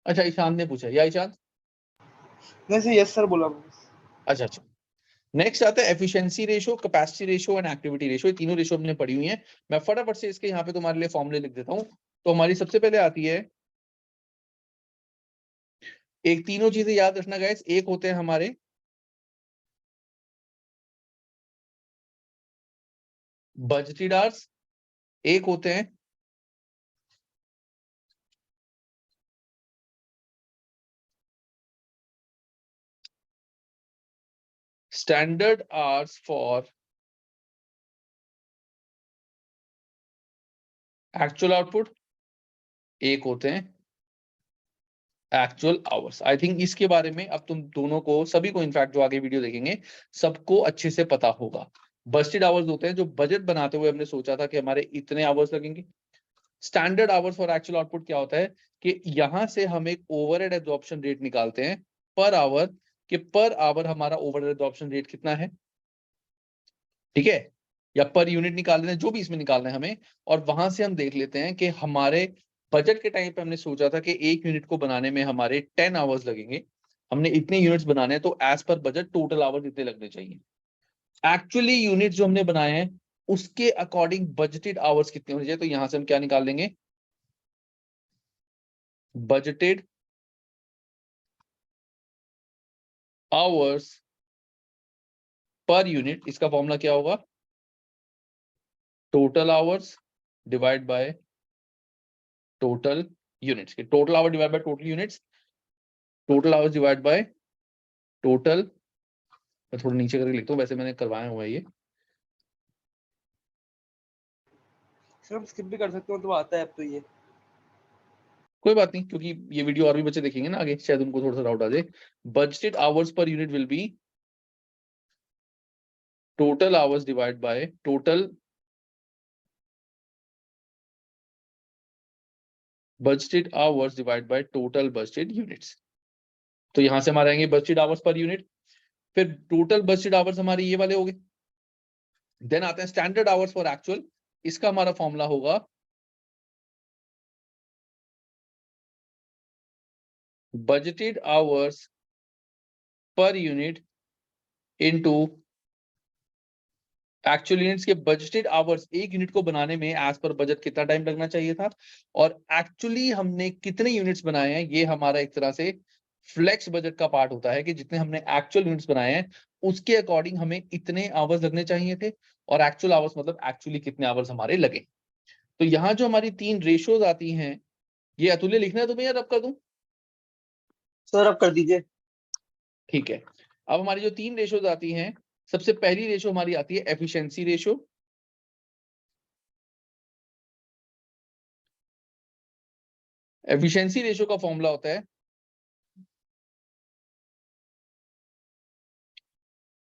अच्छा ईशान ने पूछा, या ईशान? नहीं सर, यस सर बोला। अच्छा अच्छा, नेक्स्ट आता है efficiency ratio, capacity ratio and activity ratio. तीनों रेशियो हमने पढ़ी हुई है। मैं फटाफट से इसके यहाँ पे तुम्हारे लिए फॉर्मूले लिख देता हूँ। तो हमारी सबसे पहले आती है, एक तीनों चीजें याद रखना गाइस, एक होते हैं हमारे बजटेड आवर्स, एक होते हैं standard hours for actual output, एक होते हैं एक्चुअल आवर्स। आई थिंक इसके बारे में अब तुम दोनों को, सभी को, इनफैक्ट जो आगे वीडियो देखेंगे सबको अच्छे से पता होगा। बजटेड आवर्स होते हैं जो बजट बनाते हुए हमने सोचा था कि हमारे इतने आवर्स लगेंगे। Standard hours for actual output क्या होता है कि यहां से हम एक ओवरहेड एब्जॉर्प्शन रेट निकालते हैं पर आवर, कि पर आवर हमारा ओवरहेड एब्जॉर्प्शन रेट कितना है, ठीक है, या पर यूनिट निकाल लेते हैं, जो भी इसमें निकालना है हमें। और वहां से हम देख लेते हैं कि हमारे बजट के टाइम पे हमने सोचा था कि एक यूनिट को बनाने में हमारे 10 आवर्स लगेंगे, हमने इतने यूनिट्स बनाने हैं, तो as per budget total hours इतने लगने चाहिए। एक्चुअली यूनिट जो हमने बनाए हैं उसके अकॉर्डिंग बजटेड आवर्स कितने होने चाहिए, तो यहां से हम क्या निकाल लेंगे, बजटेड आवर्स पर यूनिट। इसका फॉर्मूला क्या होगा, total hours divide by total units. Total hour divide by total units, total hours divide by total, मैं थोड़ा नीचे करके लिखता हूँ, वैसे मैंने करवाया हुआ है ये। सर हम स्किप भी कर सकते हो तो आता है अब तो ये। कोई बात नहीं, क्योंकि ये वीडियो और भी बच्चे देखेंगे ना आगे, शायद उनको थोड़ा सा डाउट आ जाए। Budgeted hours per unit will be total hours divide by total budgeted hours divide by total budgeted units. तो यहां से हमारे आएंगे बजटेड आवर्स पर यूनिट, फिर टोटल बजटेड आवर्स हमारे ये वाले हो गए। देन आते हैं स्टैंडर्ड आवर्स फॉर एक्चुअल। इसका हमारा फॉर्मूला होगा budgeted hours per unit into actual units के बजटेड आवर्स, एक यूनिट को बनाने में एज पर बजट कितना टाइम लगना चाहिए था, और एक्चुअली हमने कितने यूनिट्स बनाए हैं, ये हमारा एक तरह से फ्लेक्स बजट का पार्ट होता है कि जितने हमने एक्चुअल यूनिट्स बनाए हैं उसके अकॉर्डिंग हमें इतने आवर्स लगने चाहिए थे, और एक्चुअल आवर्स मतलब एक्चुअली कितने आवर्स हमारे लगे। तो यहाँ जो हमारी 3 रेशियोज आती हैं, ये अतुल्य लिखना है तुम्हें या रब कर दूं? सर अब कर दीजिए। ठीक है। अब हमारी जो 3 रेशियोज आती हैं, सबसे पहली रेशियो हमारी आती है एफिशिएंसी रेशियो। एफिशिएंसी रेशियो का फॉर्मूला होता है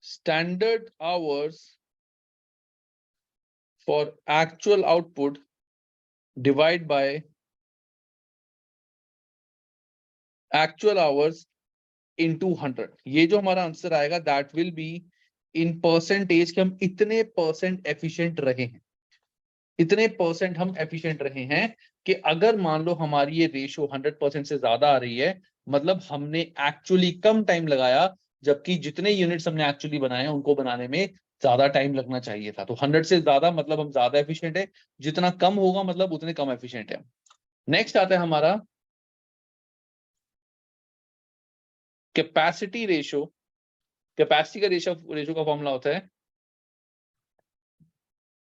standard hours for actual output divide by actual hours into 100। ये जो हमारा आंसर आएगा that will be in percentage कि हम इतने परसेंट एफिशिएंट रहे हैं, इतने परसेंट हम एफिशिएंट रहे हैं। कि अगर मान लो हमारी ये रेशियो 100% से ज्यादा आ रही है, मतलब हमने एक्चुअली कम टाइम लगाया, जबकि जितने यूनिट्स हमने एक्चुअली बनाए हैं उनको बनाने में ज्यादा टाइम लगना चाहिए था। तो 100 से ज्यादा मतलब हम ज्यादा एफिशिएंट है, जितना कम होगा मतलब उतने कम एफिशिएंट है। नेक्स्ट आता है हमारा कैपेसिटी रेशियो। कैपेसिटी का रेशियो का फॉर्मूला होता है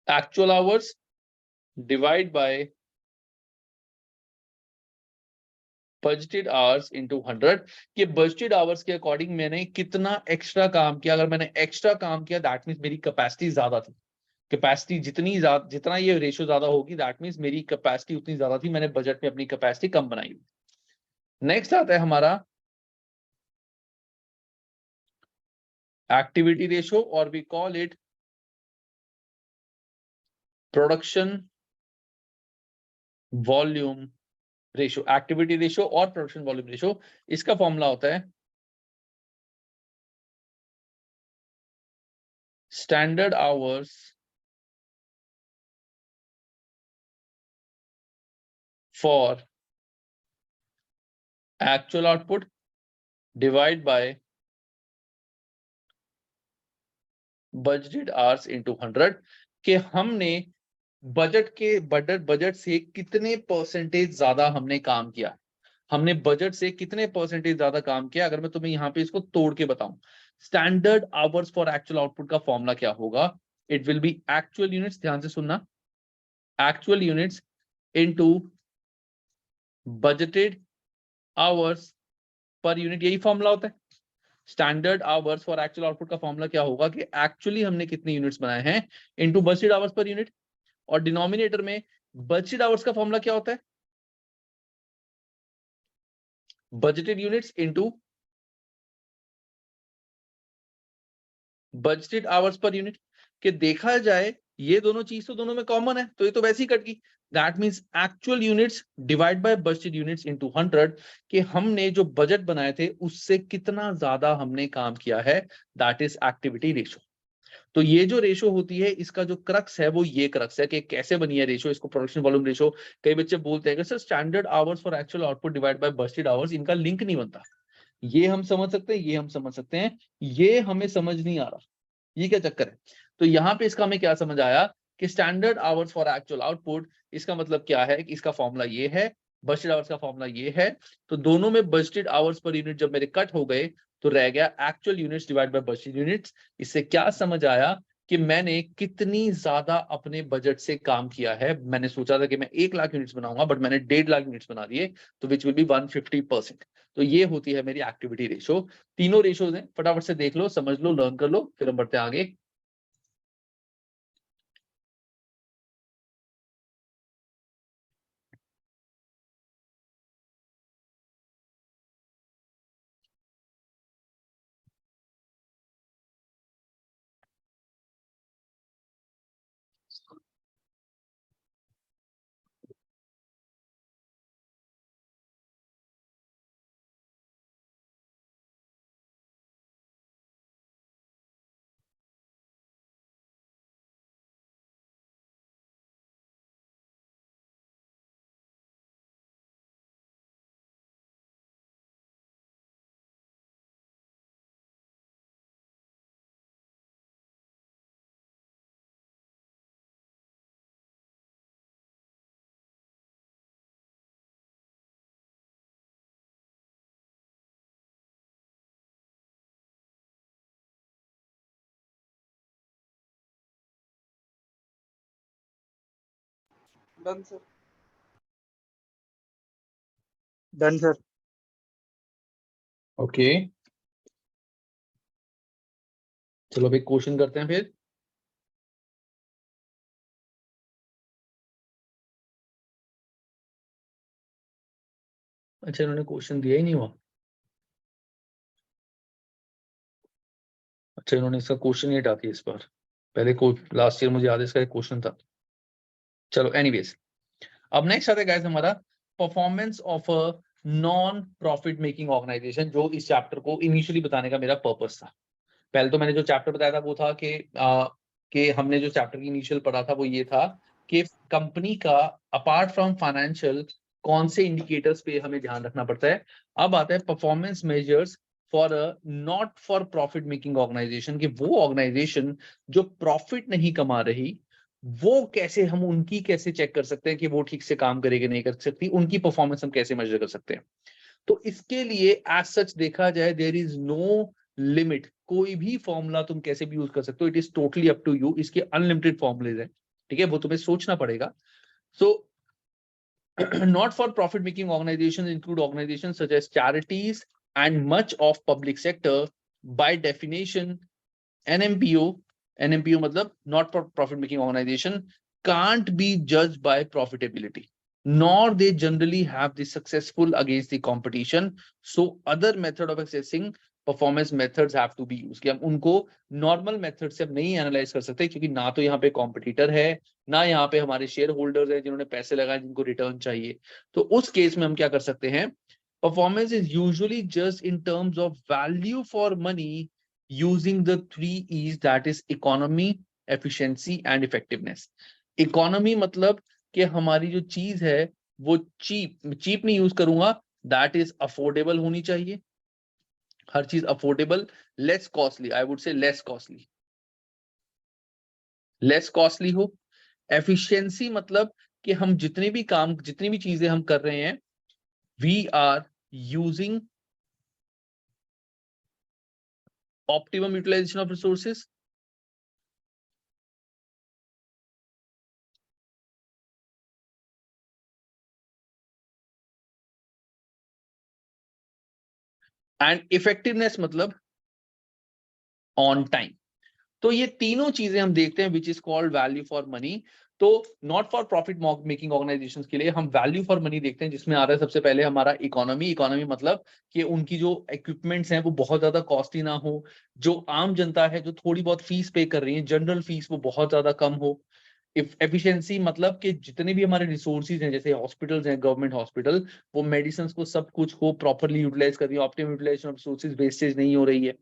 actual hours divide by budgeted hours into 100। कि बजटेड आवर्स के अकॉर्डिंग मैंने कितना एक्स्ट्रा काम किया, अगर मैंने एक्स्ट्रा काम किया दैट मींस मेरी कैपेसिटी ज्यादा थी। कैपेसिटी जितना ये रेशियो ज्यादा होगी, दैट मीन्स मेरी कैपेसिटी उतनी ज्यादा थी, मैंने बजट में अपनी कैपेसिटी कम बनाई। नेक्स्ट आता है हमारा एक्टिविटी रेशियो, और we call it production volume ratio. Activity ratio और प्रोडक्शन वॉल्यूम रेशियो, इसका फॉर्मूला होता है standard hours for actual output divide by budgeted hours into 100, कि हमने बजट से कितने परसेंटेज ज्यादा हमने काम किया, हमने बजट से कितने परसेंटेज ज्यादा काम किया। अगर मैं तुम्हें यहाँ पे इसको तोड़ के बताऊं, standard hours for actual output का फॉर्मूला क्या होगा, it will be actual units, ध्यान से सुनना, actual units into budgeted hours per unit, यही फॉर्मूला होता है। Standard hours for actual output का फॉर्मूला क्या होगा कि एक्चुअली हमने कितने यूनिट्स बनाए हैं into budgeted hours per unit, और डिनोमिनेटर में बजटेड आवर्स का फॉर्मूला क्या होता है, budgeted units into budgeted hours per unit. कि देखा जाए ये दोनों चीज तो दोनों में कॉमन है, तो ये तो वैसे ही कट गई। That means actual units divide by budgeted units into 100, कि हमने जो बजट बनाए थे उससे कितना ज्यादा हमने काम किया है, दैट इज एक्टिविटी रेशियो। तो ये जो रेशो होती है, इसका जो क्रक्स है वो ये क्रक्स है कि कैसे बनी है रेशो, इसको प्रोडक्शन वॉल्यूम रेशो। कई बच्चे बोलते हैं कि sir standard hours for actual output divide by budgeted hours, इनका लिंक नहीं बनता। ये हम समझ सकते हैं, ये हम समझ सकते हैं, ये हमें समझ नहीं आ रहा, ये क्या चक्कर है। तो यहाँ पे इसका हमें क्या समझ आया कि standard hours for actual output, इसका मतलब क्या है कि इसका फॉर्मूला ये है, बजटेड आवर्स का फॉर्मूला ये है। तो दोनों में बजटेड आवर्स पर यूनिट जब मेरे कट हो गए तो रह गया actual units divide by budgeted units. इससे क्या समझ आया कि मैंने कितनी ज्यादा अपने बजट से काम किया है। मैंने सोचा था कि मैं 1 लाख यूनिट्स बनाऊंगा, बट मैंने 1.5 लाख यूनिट्स बना दिए, तो विच विल बी 150%। तो ये होती है मेरी एक्टिविटी रेशो। तीनों रेशोज हैं, फटाफट से देख लो, समझ लो, लर्न कर लो, फिर हम बढ़ते हैं आगे। Done sir. Done sir. Okay, चलो अभी क्वेश्चन करते हैं फिर। अच्छा, इन्होंने क्वेश्चन दिया ही नहीं हुआ। अच्छा, इन्होंने इसका क्वेश्चन ही हटा दिया इस बार, पहले लास्ट ईयर मुझे याद है इसका एक क्वेश्चन था। चलो एनीवेज, अब नेक्स्ट आता है गाइस हमारा performance of a non profit making organisation, जो इस चैप्टर को इनिशियली बताने का मेरा पर्पस था। पहले तो मैंने जो चैप्टर बताया था वो था कि हमने जो चैप्टर की इनिशियल पढ़ा था वो ये था कि कंपनी का अपार्ट फ्रॉम फाइनेंशियल कौन से इंडिकेटर्स पे हमें ध्यान रखना पड़ता है। अब आता है performance measures for a not for profit making organisation, कि वो ऑर्गेनाइजेशन जो प्रॉफिट नहीं कमा रही, वो कैसे हम उनकी कैसे चेक कर सकते हैं कि वो ठीक से काम करेगी नहीं कर सकती, उनकी परफॉर्मेंस हम कैसे मेजर कर सकते हैं। तो इसके लिए एज सच देखा जाए देयर इज नो लिमिट, कोई भी फॉर्मूला तुम कैसे भी यूज कर सकते हो, it is totally up to you. इसके अनलिमिटेड फॉर्मुलेज हैं, ठीक है, वो तुम्हें सोचना पड़ेगा। So not for profit making organizations include organizations such as charities and much of public sector. By definition, NMPO NMPO मतलब not for profit making organization can't be judged by profitability, nor they generally have the successful against the competition, so other method of assessing performance methods have to be use, कि हम उनको normal method से अब नहीं analyse कर सकते, क्योंकि ना तो यहाँ पे कॉम्पिटिटर है, ना यहाँ पे हमारे शेयर होल्डर्स हैं जिन्होंने पैसे लगाए जिनको रिटर्न चाहिए। तो उस केस में हम क्या कर सकते हैं, performance is usually just in terms of value for money using the 3 E's, that is economy, efficiency and effectiveness. Economy मतलब कि हमारी जो चीज है वो चीप नहीं यूज करूंगा, दैट इज अफोर्डेबल होनी चाहिए, हर चीज affordable, less costly, I would say less costly हो। एफिशिएंसी मतलब कि हम जितने भी चीजें हम कर रहे हैं, we are using optimum utilisation of resources. And effectiveness मतलब ऑन टाइम। तो ये तीनों चीजें हम देखते हैं which is called value for money. तो not for profit making organisations के लिए हम वैल्यू फॉर मनी देखते हैं, जिसमें आ रहा है सबसे पहले हमारा इकोनॉमी मतलब कि उनकी जो इक्विपमेंट्स हैं वो बहुत ज्यादा कॉस्टली ना हो, जो आम जनता है जो थोड़ी बहुत फीस पे कर रही है, जनरल फीस, वो बहुत ज्यादा कम हो। एफिशिएंसी मतलब कि जितने भी हमारे रिसोर्सेज हैं, जैसे हॉस्पिटल्स हैं, गवर्नमेंट हॉस्पिटल, वो मेडिसिन को सब कुछ को प्रॉपरली यूटिलाइज कर रही है, optimum utilisation of resources, wastage नहीं हो रही है।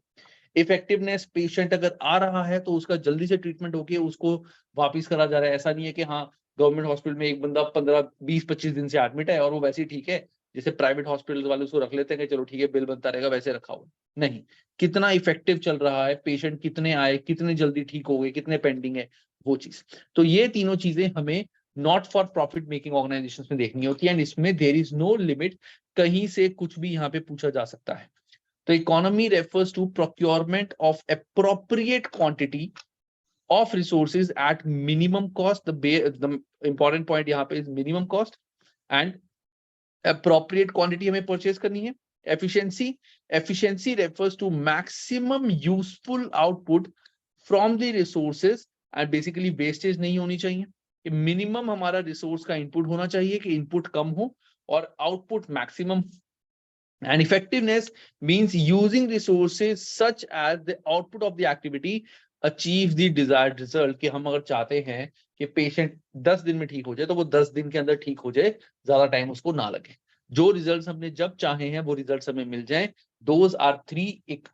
इफेक्टिवनेस, पेशेंट अगर आ रहा है तो उसका जल्दी से ट्रीटमेंट होके उसको वापस करा जा रहा है। ऐसा नहीं है कि हाँ गवर्नमेंट हॉस्पिटल में एक बंदा 15-20-25 दिन से एडमिट है और वो वैसे ही ठीक है, जैसे प्राइवेट हॉस्पिटल वाले उसको रख लेते हैं कि चलो ठीक है बिल बनता रहेगा, वैसे रखा हुआ नहीं। कितना इफेक्टिव चल रहा है, पेशेंट कितने आए, कितने जल्दी ठीक हो गए, कितने पेंडिंग है, वो चीज। तो ये तीनों चीजें हमें not for profit making organisations में देखनी होती है, एंड इसमें देयर इज नो लिमिट, कहीं से कुछ भी यहाँ पे पूछा जा सकता है। तो economy refers to procurement of appropriate quantity of resources at minimum cost. The important point यहाँ पे is minimum cost, and appropriate quantity हमें purchase करनी है। Efficiency refers to maximum useful output from the resources, and basically wastage नहीं होनी चाहिए। Minimum हमारा resource का इनपुट होना चाहिए कि इनपुट कम हो और output maximum. And effectiveness means using resources such as the output of the activity achieve the desired result, कि हम अगर चाहते हैं कि पेशेंट 10 दिन में ठीक हो जाए तो वो 10 दिन के अंदर ठीक हो जाए, ज्यादा टाइम उसको ना लगे, जो रिजल्ट्स हमने जब चाहे हैं वो रिजल्ट्स हमें मिल जाएं। Those are 3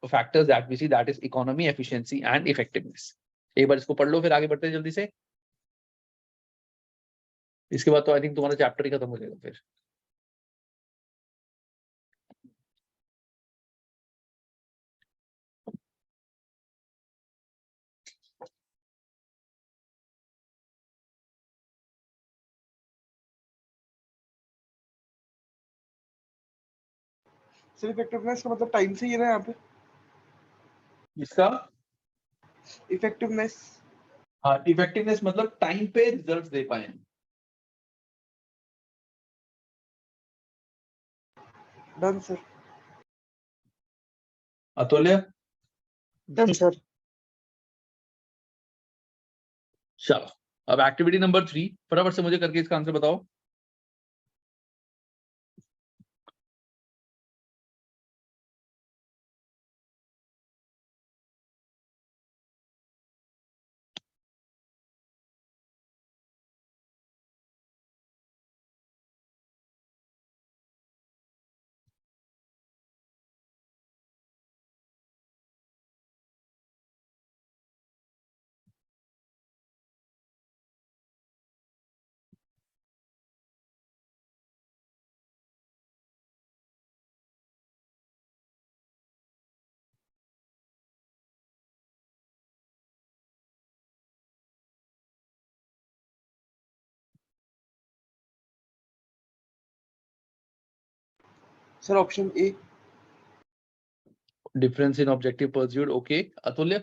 factors that we see, that is economy, efficiency and effectiveness। एक बार इसको पढ़ लो, फिर आगे बढ़ते हैं जल्दी से। इसके बाद तो आई थिंक तुम्हारा चैप्टर ही खत्म हो जाएगा फिर। सर इफेक्टिवनेस का मतलब टाइम से ही है ना यहाँ पे, इसका इफेक्टिवनेस। हाँ, इफेक्टिवनेस मतलब टाइम पे रिजल्ट्स दे पाए। Done sir. Atulya, done sir. चलो अब एक्टिविटी नंबर 3 फटाफट से मुझे करके इसका आंसर बताओ। Sir option A. Difference in objective pursuit, okay. Atulya,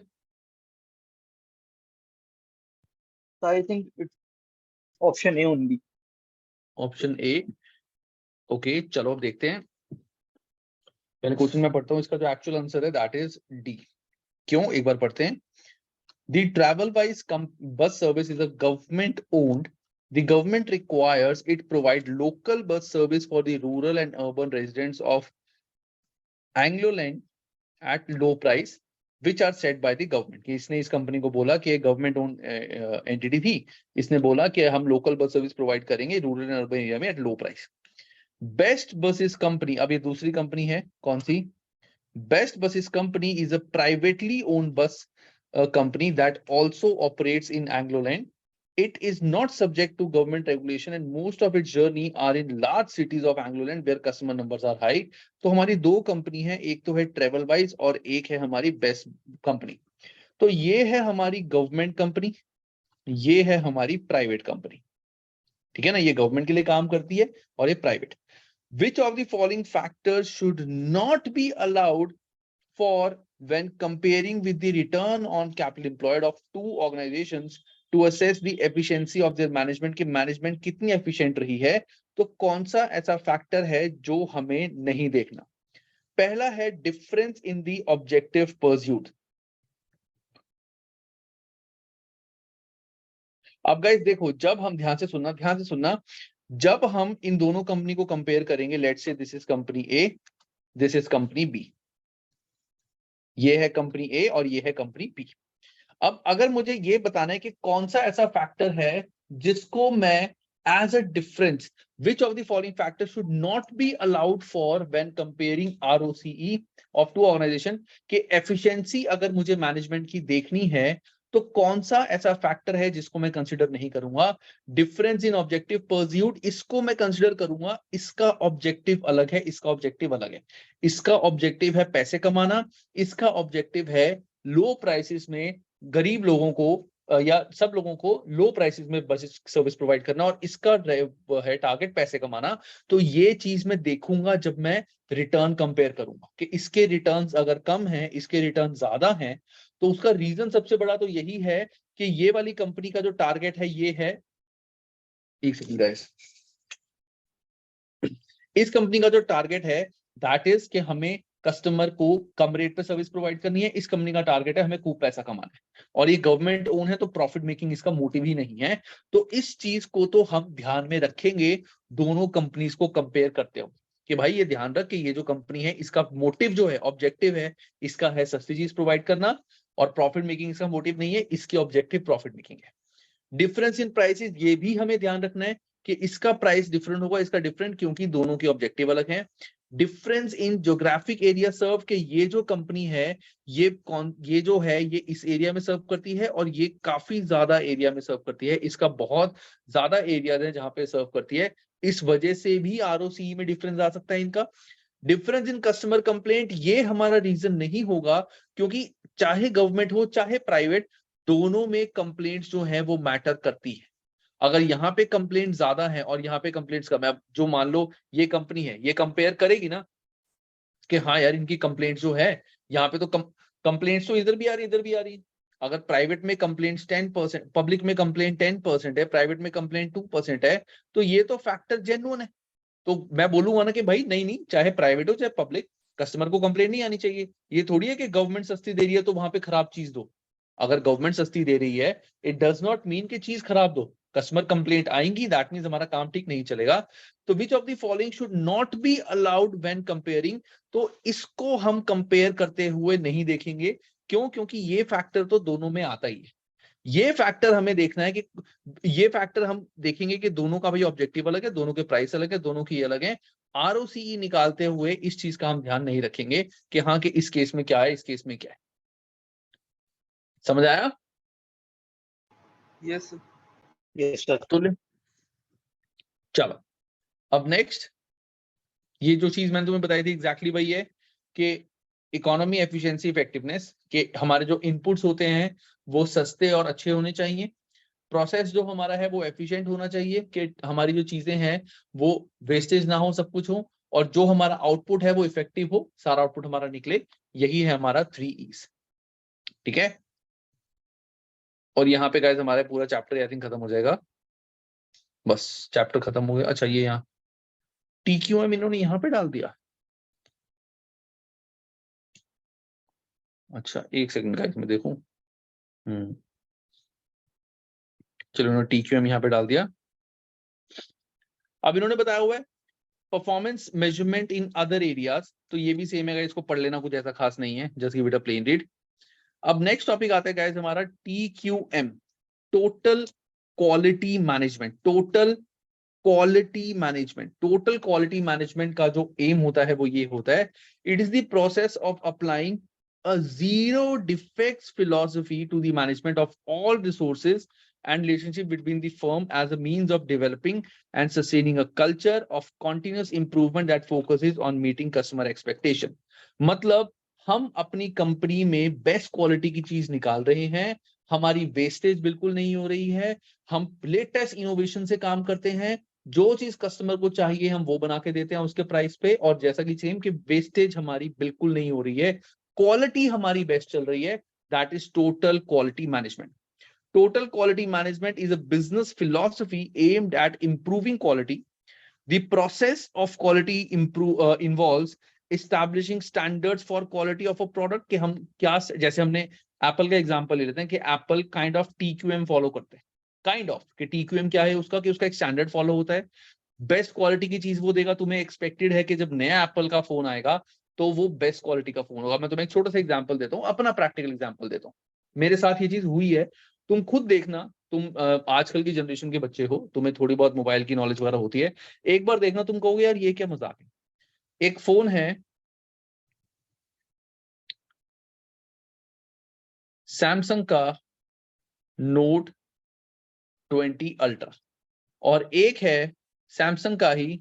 I think it's option A only. Option A, okay. चलो अब देखते हैं, पहले क्वेश्चन में पढ़ता हूँ, इसका जो एक्चुअल आंसर है दैट इज डी। क्यों, एक बार पढ़ते हैं। The Travelwise bus service is a government owned. The government requires it provide local bus service for the rural and urban residents of Angloland at low price, which are set by the government. कि इसने इस company को बोला कि government own entity थी, इसने बोला कि हम लोकल बस सर्विस प्रोवाइड करेंगे रूरल एंड अर्बन एरिया में at low price. Best buses company, अब ये दूसरी कंपनी है, कौन सी? Best buses company is a privately owned bus company that also operates in Angloland. It is not subject to government regulation and most of its journey are in large cities of Angloland where customer numbers are high. तो हमारी दो company है, एक तो है ट्रेवलवाइज और एक है हमारी बेस्ट कंपनी. तो ये है हमारी गवर्नमेंट कंपनी, ये है हमारी प्राइवेट कंपनी. ठीक है ना, ये गवर्नमेंट के लिए काम करती है और ये private. Which of the following factors should not be allowed for when comparing with the return on capital employed of two organizations to assess the efficiency of their management, कि मैनेजमेंट कितनी efficient रही है? तो कौन सा ऐसा factor है जो हमें नहीं देखना? पहला है difference in the objective pursuit. अब गाइस देखो, जब हम ध्यान से सुनना, जब हम इन दोनों कंपनी को कंपेयर करेंगे, let's say this is company A, this is company B, ये है कंपनी ए और ये है कंपनी बी. अब अगर मुझे ये बताना है कि कौन सा ऐसा फैक्टर है जिसको मैं as a difference, which of the following factor should not be allowed for when comparing ROCE of two organisation, के एफिशिएंसी अगर मुझे मैनेजमेंट की देखनी है तो कौन सा ऐसा फैक्टर है जिसको मैं कंसीडर नहीं करूंगा? डिफरेंस इन ऑब्जेक्टिव परस्यूट, इसको मैं कंसीडर करूंगा. इसका ऑब्जेक्टिव अलग है, इसका ऑब्जेक्टिव अलग है. इसका ऑब्जेक्टिव है पैसे कमाना, इसका ऑब्जेक्टिव है लो प्राइसेस में गरीब लोगों को या सब लोगों को लो प्राइसेस में बस सर्विस प्रोवाइड करना, और इसका है टारगेट पैसे कमाना. तो ये चीज मैं देखूंगा जब मैं रिटर्न कंपेयर करूंगा कि इसके रिटर्न्स अगर कम हैं, इसके रिटर्न ज्यादा हैं. तो उसका रीजन सबसे बड़ा तो यही है कि ये वाली कंपनी का जो टारगेट है ये है, एक सेकंड गाइस, इस कंपनी का जो टारगेट है दैट इज कि हमें कस्टमर को कम रेट पे सर्विस प्रोवाइड करनी है. इस कंपनी का टारगेट है हमें खूब पैसा कमाना है, और ये गवर्नमेंट ओन है तो प्रॉफिट मेकिंग इसका मोटिव ही नहीं है. तो इस चीज को तो हम ध्यान में रखेंगे दोनों कंपनीज को कंपेयर करते हो, कि भाई ये ध्यान रख कि ये जो कंपनी है इसका मोटिव जो है, ऑब्जेक्टिव है, इसका है सस्ती चीज प्रोवाइड करना, और प्रॉफिट मेकिंग इसका मोटिव नहीं है, इसकी ऑब्जेक्टिव प्रॉफिट मेकिंग है. डिफरेंस इन प्राइसेस, ये भी हमें ध्यान रखना है कि इसका प्राइस डिफरेंट होगा, इसका डिफरेंट, क्योंकि दोनों के ऑब्जेक्टिव अलग हैं. डिफरेंस इन ज्योग्राफिक एरिया सर्व, के ये जो कंपनी है ये जो है ये इस एरिया में सर्व करती है और ये काफी ज्यादा एरिया में सर्व करती है, इसका बहुत ज्यादा एरिया है जहां पे सर्व करती है. इस वजह से भी ROCE में डिफरेंस आ सकता है इनका. डिफरेंस इन कस्टमर कंप्लेंट, ये हमारा रीजन नहीं होगा, क्योंकि चाहे गवर्नमेंट हो चाहे प्राइवेट, दोनों में कंप्लेंट्स जो है वो मैटर करती है. अगर यहाँ पे कंप्लेंट ज्यादा है और यहाँ पे कंप्लेंट्स कम है, अब जो मान लो ये कंपनी है, ये कंपेयर करेगी ना कि हाँ यार इनकी कंप्लेंट्स जो है यहाँ पे तो कंप्लेंट्स तो इधर भी आ रही इधर भी आ रही. अगर प्राइवेट में कंप्लेंट्स 10%, पब्लिक में कंप्लेंट 10% है, प्राइवेट में कंप्लेंट 2% है, तो ये तो फैक्टर जेन्युइन है. तो मैं बोलूंगा ना कि भाई नहीं नहीं, चाहे प्राइवेट हो चाहे पब्लिक, कस्टमर को कंप्लेंट नहीं आनी चाहिए. ये थोड़ी है कि गवर्नमेंट सस्ती दे रही है तो वहां पे खराब चीज दो. अगर गवर्नमेंट सस्ती दे रही है इट डज नॉट मीन कि चीज खराब दो. कस्टमर कंप्लेंट आएंगी, दैट मीन्स हमारा काम ठीक नहीं चलेगा. तो विच of the following should not be allowed when comparing, तो इसको हम कंपेयर करते हुए नहीं देखेंगे. क्यों? क्योंकि ये फैक्टर तो दोनों में आता ही है. ये फैक्टर हमें देखना है कि ये फैक्टर हम देखेंगे कि दोनों का भाई ऑब्जेक्टिव अलग है, दोनों के प्राइस अलग है, दोनों की अलग है. ROCE निकालते हुए इस चीज का हम ध्यान नहीं रखेंगे कि हाँ कि इस केस में क्या है, इस केस में क्या है. समझ आया? Yes yes sir. तो चलो अब नेक्स्ट, ये जो चीज मैंने तुम्हें बताई थी एग्जैक्टली वही है कि इकोनॉमी, एफिशिएंसी, इफेक्टिवनेस, के हमारे जो इनपुट्स होते हैं वो सस्ते और अच्छे होने चाहिए. प्रोसेस जो हमारा है वो एफिशिएंट होना चाहिए, कि हमारी जो चीजें हैं वो वेस्टेज ना हो, सब कुछ हो, और जो हमारा आउटपुट है वो इफेक्टिव हो, सारा आउटपुट हमारा निकले. यही है हमारा 3 E's. ठीक है, और यहाँ पे गाइस हमारा पूरा चैप्टर आई थिंक खत्म हो जाएगा. बस चैप्टर खत्म हो गया. अच्छा ये यहाँ TQM इन्होंने यहाँ पे डाल दिया. अच्छा एक सेकंड गाइस मैं देखूं. चलो इन्होंने TQM यहाँ पे डाल दिया। अब इन्होंने बताया हुआ है performance measurement in other areas, तो ये भी सेम है, इसको पढ़ लेना, कुछ ऐसा खास नहीं है, just give it a plain read. अब नेक्स्ट टॉपिक आता है गाइस हमारा TQM, total quality management. Total quality management, total quality management का जो एम होता है वो ये होता है, it is the process of applying a zero defects philosophy to the management of all resources and relationship between the firm as a means of developing and sustaining a culture of continuous improvement that focuses on meeting customer expectation। मतलब हम अपनी company में best quality की चीज निकाल रहे हैं, हमारी वेस्टेज बिल्कुल नहीं हो रही है, हम लेटेस्ट इनोवेशन से काम करते हैं, जो चीज कस्टमर को चाहिए हम वो बना के देते हैं उसके प्राइस पे, और जैसा कि सेम कि वेस्टेज हमारी बिल्कुल नहीं हो रही है, क्वालिटी हमारी बेस्ट चल रही है, that is total quality management. Total quality management is a business philosophy aimed at improving quality. The process of quality involves establishing standards for quality of a product. कि हम क्या, जैसे हमने एप्पल का एग्जांपल ले लेते हैं कि Apple kind of TQM follow करते हैं, काइंड ऑफ कि TQM क्या है उसका, कि उसका एक स्टैंडर्ड फॉलो होता है, बेस्ट क्वालिटी की चीज वो देगा। तुम्हें एक्सपेक्टेड है कि जब नया एप्पल का फोन आएगा तो वो बेस्ट क्वालिटी का फोन होगा। मैं तुम्हें एक छोटा सा एग्जांपल देता हूँ, अपना प्रैक्टिकल एग्जांपल देता हूँ, मेरे साथ ये चीज हुई है, तुम खुद देखना। तुम आजकल की जनरेशन के बच्चे हो, तुम्हें थोड़ी बहुत मोबाइल की नॉलेज वगैरह होती है, एक बार देखना तुम कहोगे यार ये क्या मजाक है। एक फोन है सैमसंग का नोट 20 अल्ट्रा और एक है सैमसंग का ही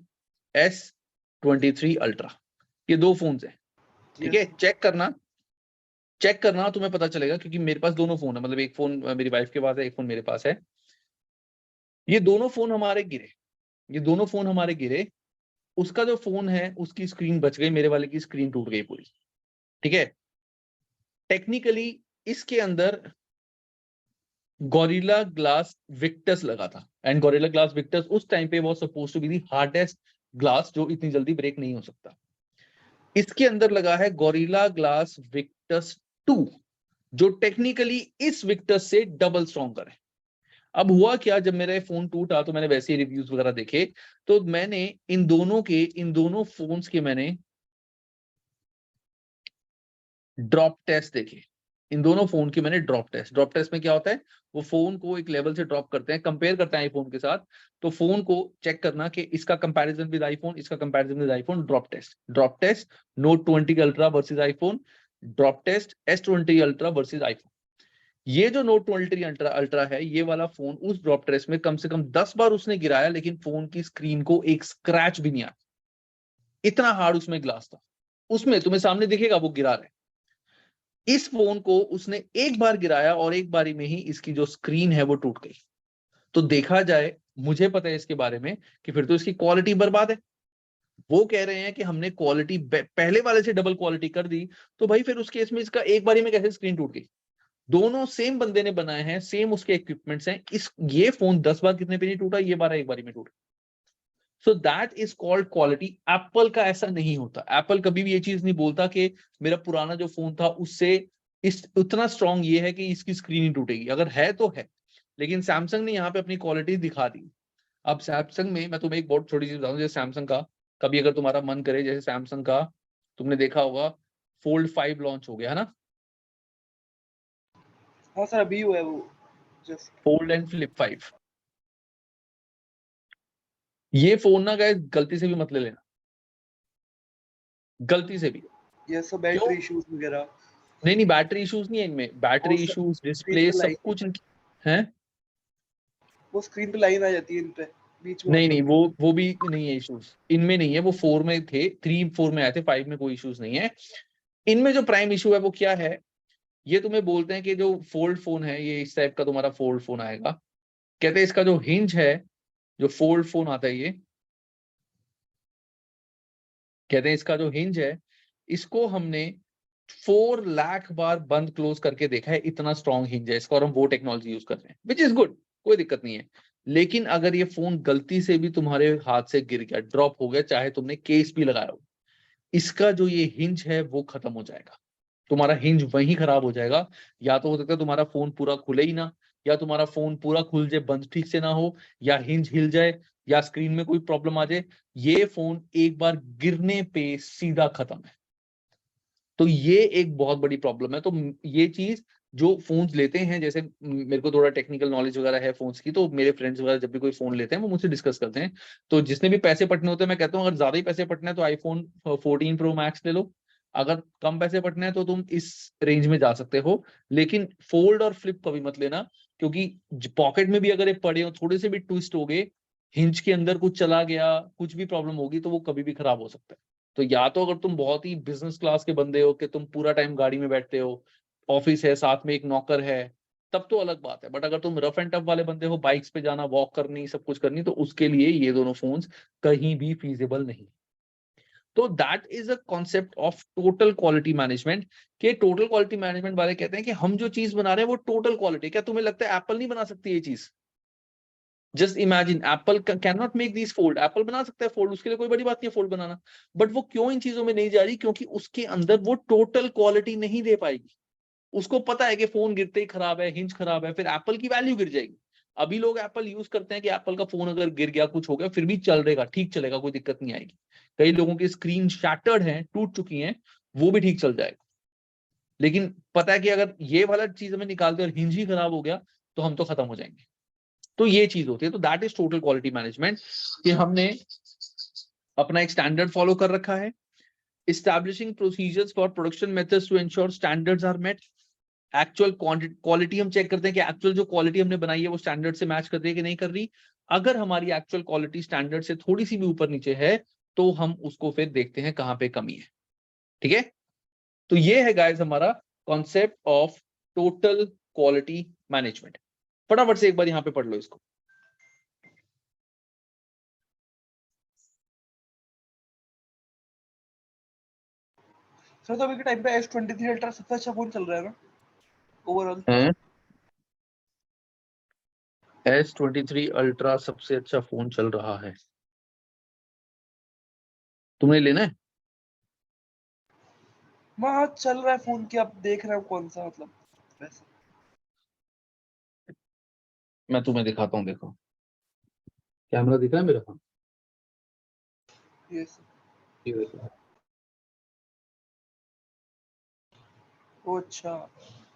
S23 अल्ट्रा। ये दो फोन्स हैं, ठीक है। चेक करना तुम्हें पता चलेगा, क्योंकि मेरे पास दोनों फोन है, मतलब एक फोन मेरी वाइफ के पास है, एक फोन मेरे पास है। ये दोनों फोन हमारे गिरे, ये दोनों फोन हमारे गिरे। उसका जो फोन है उसकी स्क्रीन बच गई, मेरे वाले की स्क्रीन टूट गई पूरी, ठीक है। टेक्निकली इसके अंदर गोरिल्ला ग्लास विक्टस लगा था, एंड गोरिल्ला ग्लास विक्टस उस टाइम पे was supposed to be the hardest glass जो इतनी जल्दी ब्रेक नहीं हो सकता। इसके अंदर लगा है गोरिल्ला ग्लास विक्टस 2, जो टेक्निकली इस विक्टस से डबल स्ट्रॉन्गर है। अब हुआ क्या, जब मेरा फोन टूटा तो मैंने वैसे ही रिव्यूज वगैरह देखे, तो मैंने इन दोनों फोन्स के मैंने ड्रॉप टेस्ट देखे। इन दोनों फोन की मैंने ड्रॉप टेस्ट में क्या होता है, वो फोन को एक लेवल से ड्रॉप करते हैं, कंपेयर करते हैं आईफोन के साथ। तो फोन को चेक करना कि इसका कंपैरिजन विद आईफोन, इसका comparison with iPhone, drop test note 20 ultra versus iPhone, drop test S20 ultra versus iPhone. ये जो नोट 20 अल्ट्रा है, ये वाला फोन उस ड्रॉप टेस्ट में कम से कम 10 बार उसने गिराया, लेकिन फोन की स्क्रीन को एक स्क्रैच भी नहीं आया, इतना हार्ड उसमें ग्लास था। उसमें तुम्हें सामने दिखेगा वो गिरा रहा है। इस फोन को उसने एक बार गिराया और एक बारी में ही इसकी जो स्क्रीन है वो टूट गई। तो देखा जाए, मुझे पता है इसके बारे में कि फिर तो इसकी क्वालिटी बर्बाद है। वो कह रहे हैं कि हमने क्वालिटी पहले वाले से डबल क्वालिटी कर दी, तो भाई फिर उस केस में इसका एक बारी में कैसे स्क्रीन टूट गई। दोनों सेम बंदे ने बनाए हैं, सेम उसके इक्विपमेंट्स हैं, ये फोन 10 बार कितने पे नहीं टूटा, ये 12 एक बारी में टूटा। So that is called quality. Apple का ऐसा नहीं होता, एप्पल कभी भी ये चीज नहीं बोलता कि मेरा पुराना जो फोन था उससे इस उतना स्ट्रांग ये है कि इसकी स्क्रीन ही टूटेगी, अगर है तो है। लेकिन सैमसंग ने यहाँ पे अपनी क्वालिटी दिखा दी। अब सैमसंग में मैं तुम्हें एक बहुत छोटी चीज बताऊं, जैसे सैमसंग का कभी अगर तुम्हारा मन करे, जैसे सैमसंग का तुमने देखा होगा फोल्ड 5 लॉन्च हो गया है ना, हाँ सर अभी हुआ है वो जस्ट। Fold and flip 5। ये फोन ना गाइस गलती से भी मत ले लेना, गलती से भी। ये सब क्यों? बैटरी इश्यूज वगैरह। नहीं बैटरी इश्यूज नहीं है इनमें, बैटरी और इश्यूज, स्क्रीन डिस्प्ले, पे सब लाइन, कुछ है। वो स्क्रीन पे लाइन आ जाती है इन पे बीच में, नहीं मतलब वो भी नहीं है इश्यूज इनमें, नहीं है। वो 4 में थे, 3-4 में आए थे, 5 में कोई इश्यूज नहीं है। इनमें जो प्राइम इशू है वो क्या है, ये तुम्हें बोलते हैं कि जो फोल्ड फोन है, ये इस टाइप का तुम्हारा फोल्ड फोन आएगा। कहते हैं इसका जो हिंज है, जो फोल्ड फोन आता है, ये कहते हैं इसका जो हिंज है, इसको हमने 4 लाख बार बंद क्लोज करके देखा है, इतना स्ट्रॉन्ग हिंज है इसका, और हम वो टेक्नोलॉजी यूज कर रहे हैं, विच इज गुड, कोई दिक्कत नहीं है। लेकिन अगर ये फोन गलती से भी तुम्हारे हाथ से गिर गया, ड्रॉप हो गया, चाहे तुमने केस भी लगाया हो, इसका जो ये हिंज है वो खत्म हो जाएगा। तुम्हारा हिंज वहीं खराब हो जाएगा। या तो हो सकता है तुम्हारा फोन पूरा खुले ही ना, या तुम्हारा फोन पूरा खुल जाए बंद ठीक से ना हो, या हिंज हिल जाए, या स्क्रीन में कोई प्रॉब्लम आ जाए। ये फोन एक बार गिरने पे सीधा खत्म है। तो ये एक बहुत बड़ी प्रॉब्लम है। तो ये चीज जो फोन्स लेते हैं, जैसे मेरे को थोड़ा टेक्निकल नॉलेज वगैरह है फोन्स की, तो मेरे फ्रेंड्स वगैरह जब भी कोई फोन लेते हैं वो मुझसे डिस्कस करते हैं। तो जिसने भी पैसे पटने होते हैं, मैं कहता हूँ अगर ज्यादा ही पैसे पटने हैं तो आईफोन 14 प्रो मैक्स ले लो। अगर कम पैसे पटने हैं तो तुम इस रेंज में जा सकते हो। लेकिन फोल्ड और फ्लिप कभी मत लेना, क्योंकि पॉकेट में भी अगर ये पड़े हो, थोड़े से भी ट्विस्ट हो गए, हिंज के अंदर कुछ चला गया, कुछ भी प्रॉब्लम होगी, तो वो कभी भी खराब हो सकता है। तो या तो अगर तुम बहुत ही बिजनेस क्लास के बंदे हो कि तुम पूरा टाइम गाड़ी में बैठते हो, ऑफिस है, साथ में एक नौकर है, तब तो अलग बात है। बट अगर तुम रफ एंड टफ वाले बंदे हो, बाइक्स पे जाना, वॉक करनी, सब कुछ करनी, तो उसके लिए ये दोनों फोन्स कहीं भी फीजिबल नहीं। तो that is a concept of total quality management. के टोटल क्वालिटी मैनेजमेंट वाले कहते हैं कि हम जो चीज बना रहे हैं वो टोटल क्वालिटी। क्या तुम्हें लगता है एप्पल नहीं बना सकती ये चीज? Just imagine, Apple can not make this fold. Apple बना सकता है फोल्ड, उसके लिए कोई बड़ी बात नहीं है फोल्ड बनाना। बट वो क्यों इन चीजों में नहीं जा रही? क्योंकि उसके अंदर वो टोटल क्वालिटी नहीं दे पाएगी। उसको पता है कि फोन गिरते ही खराब है, हिंज खराब है, फिर एप्पल की वैल्यू गिर जाएगी। अभी लोग एप्पल यूज करते हैं कि एप्पल का फोन अगर गिर गया, कुछ हो गया, फिर भी चलेगा, ठीक चलेगा, कोई दिक्कत नहीं आएगी। कई लोगों की स्क्रीन शैटर्ड है, टूट चुकी है, वो भी ठीक चल जाएगा। लेकिन पता है कि अगर ये वाला चीज हमें निकाल दे और हिंज ही खराब हो गया, तो हम तो खत्म हो जाएंगे। तो ये चीज होती है। तो that is total quality management, कि हमने अपना एक स्टैंडर्ड फॉलो कर रखा है। Establishing procedures for production methods to ensure standards are met. Actual quality हम चेक करते हैं कि एक्चुअल जो क्वालिटी हमने बनाई है वो स्टैंडर्ड से मैच कर रही है कि नहीं कर रही। अगर हमारी एक्चुअल क्वालिटी स्टैंडर्ड से थोड़ी सी भी ऊपर नीचे है, तो हम उसको फिर देखते हैं कहां पे कमी है। ठीक है, तो ये है गाइस हमारा concept of total quality management. फटाफट से एक बार यहां पे पढ़ लो इसको। सर तो अभी के टाइम पे S23 अल्ट्रा सबसे अच्छा फोन चल रहा है ना ओवरऑल? S23 अल्ट्रा सबसे अच्छा फोन चल रहा है। तुमने लेना है? वहाँ चल रहा है फोन की, आप देख रहे हो कौन सा, मतलब वैसे? मैं तुम्हें दिखाता हूँ, देखो कैमरा दिख रहा है मेरा? हाँ, यस। ये देखो, ओ अच्छा।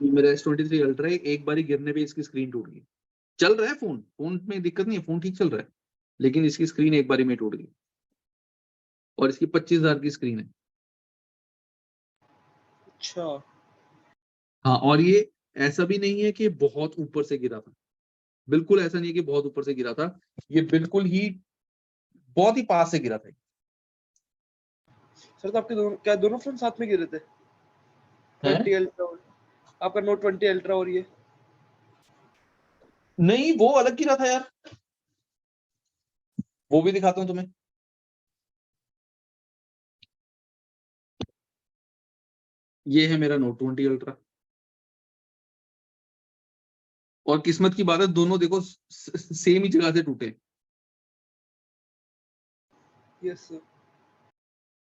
ये मेरा S23 अल्ट्रा है। एक बारी गिरने पे इसकी स्क्रीन टूट गई। चल रहा है फोन, फोन में दिक्कत नहीं है, फोन ठीक चल रहा है, लेकिन इसकी स्क्रीन एक बारी में टूट गई। और इसकी 25,000 की स्क्रीन है। अच्छा। हाँ, और ये ऐसा भी नहीं है कि बहुत ऊपर से गिरा था। बिल्कुल ऐसा नहीं है कि बहुत ऊपर से गिरा था। ये बिल्कुल ही बहुत ही पास से गिरा था। सर तो आपके दोनों, क्या दोनों फोन साथ में गिरे थे? 20 अल्ट्रा और आपका नोट 20 अल्ट्रा और ये? नहीं, वो अलग गिरा था यार, वो भी दिखाता हूँ तुम्हें। ये है मेरा नोट 20 अल्ट्रा। और किस्मत की बात है, दोनों देखो सेम ही जगह से टूटे। Yes sir.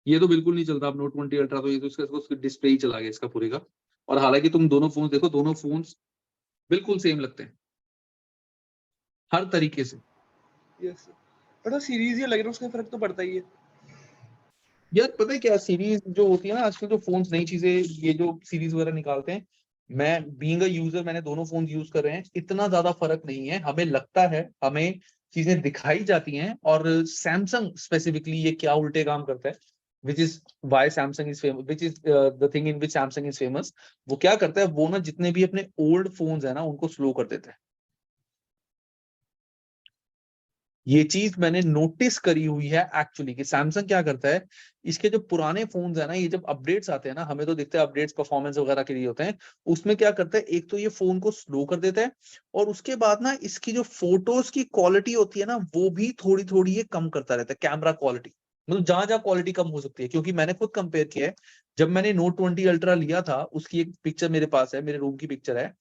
ये तो बिल्कुल नहीं चलता अब नोट 20 अल्ट्रा, तो ये तो इसका डिस्प्ले ही चला गया इसका पूरे का। और हालांकि तुम दोनों फोन देखो, दोनों फोन बिल्कुल सेम लगते हैं हर तरीके से। यस सर, बट सीरीज ये लग रहा है, उसका फर्क तो पड़ता ही है। यार पता है क्या, सीरीज जो होती है ना आजकल, जो फोन्स नई चीजें ये जो सीरीज वगैरह निकालते हैं, मैं बीइंग अ यूजर, मैंने दोनों फोन यूज कर रहे हैं, इतना ज्यादा फर्क नहीं है। हमें लगता है, हमें चीजें दिखाई जाती हैं। और सैमसंग स्पेसिफिकली ये क्या उल्टे काम करता है, which is why Samsung is famous, which is the thing in which Samsung is famous. वो क्या करता है, वो ना जितने भी अपने ओल्ड फोन्स है ना उनको स्लो कर देता है। ये चीज मैंने नोटिस करी हुई है एक्चुअली, कि सैमसंग क्या करता है, इसके जो पुराने फोन्स है ना, ये जब अपडेट्स आते हैं ना, हमें तो दिखते हैं अपडेट्स परफॉर्मेंस वगैरह के लिए होते हैं। उसमें क्या करता है, एक तो ये फोन को स्लो कर देता है, और उसके बाद ना इसकी जो फोटोज की क्वालिटी होती है ना, वो भी थोड़ी थोड़ी ये कम करता रहता है, कैमरा क्वालिटी। मतलब जहां जहां क्वालिटी कम हो सकती है, क्योंकि मैंने खुद कंपेयर किया है। जब मैंने नोट 20 अल्ट्रा लिया था, उसकी एक पिक्चर मेरे पास है, मेरे रूम की पिक्चर है।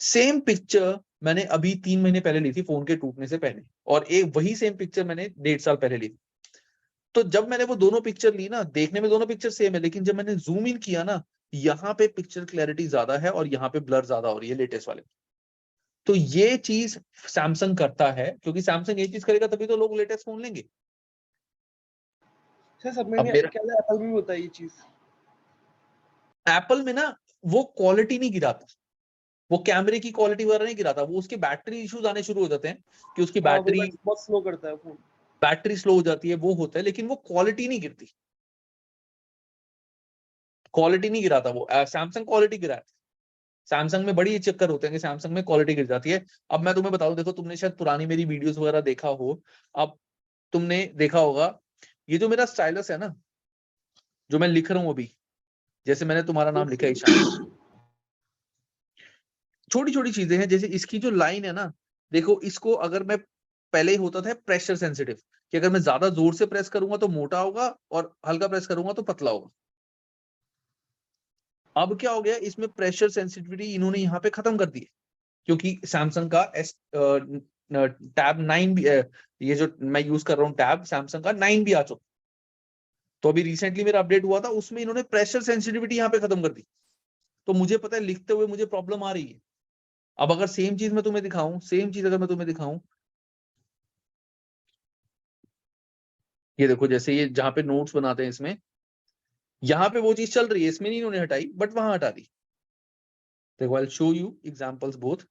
सेम पिक्चर मैंने अभी 3 महीने पहले ली थी, फोन के टूटने से पहले। और एक वही सेम पिक्चर मैंने 1.5 साल पहले ली थी। तो जब मैंने वो दोनों पिक्चर ली ना, देखने में दोनों पिक्चर सेम है, लेकिन जब मैंने जूम इन किया ना, यहाँ पे पिक्चर क्लैरिटी ज्यादा है और यहाँ पे ब्लर ज्यादा हो रही है लेटेस्ट वाले। तो ये चीज सैमसंग करता है, क्योंकि सैमसंग ये चीज करेगा तभी तो लोग लेटेस्ट फोन लेंगे। सर सब में अब मेरा क्या एप्पल में भी होता है ये चीज। एप्पल में ना वो क्वालिटी नहीं गिराता, वो कैमरे की क्वालिटी वगैरह नहीं गिराता, वो उसके बैटरी इश्यूज आने शुरू हो जाते हैं कि उसकी हाँ, वो बैटरी बहुत स्लो करता है फोन। स्लो हो जाती है, वो होता है, लेकिन वो क्वालिटी नहीं गिरती, क्वालिटी नहीं गिराता वो। सैमसंग क्वालिटी गिराता है। सैमसंग में बड़ी चक्कर होते हैं कि सैमसंग में क्वालिटी गिर जाती है। अब मैं तुम्हें बताऊं, देखो तुमने शायद पुरानी मेरी वीडियोस वगैरह देखा हो, अब तुमने देखा होगा ये जो मेरा स्टाइलस है ना, जो मैं लिख रहा हूं अभी, जैसे मैंने तुम्हारा नाम लिखा है ईशान, छोटी छोटी चीजें हैं, जैसे इसकी जो लाइन है ना, देखो इसको अगर मैं पहले ही होता था प्रेशर सेंसिटिव, कि अगर मैं ज्यादा जोर से प्रेस करूंगा तो मोटा होगा और हल्का प्रेस करूंगा तो पतला होगा। अब क्या हो गया, इसमें प्रेशर सेंसिटिविटी इन्होंने यहाँ पे खत्म कर दी है, क्योंकि सैमसंग का टैब 9 भी, ये जो मैं यूज कर रहा हूँ टैब, सैमसंग का 9 भी आ चुका। तो अभी रिसेंटली मेरा अपडेट हुआ था, उसमें इन्होंने प्रेशर सेंसिटिविटी यहाँ पे खत्म कर दी। तो मुझे पता है लिखते हुए मुझे प्रॉब्लम आ रही है। अब अगर सेम चीज मैं तुम्हें दिखाऊं, सेम चीज अगर मैं तुम्हें दिखाऊं, ये देखो जैसे ये जहां पे नोट्स बनाते हैं इसमें, यहाँ पे वो चीज चल रही है, इसमें नहीं इन्होंने हटाई बट वहां हटा दी। देखो I will show you examples both.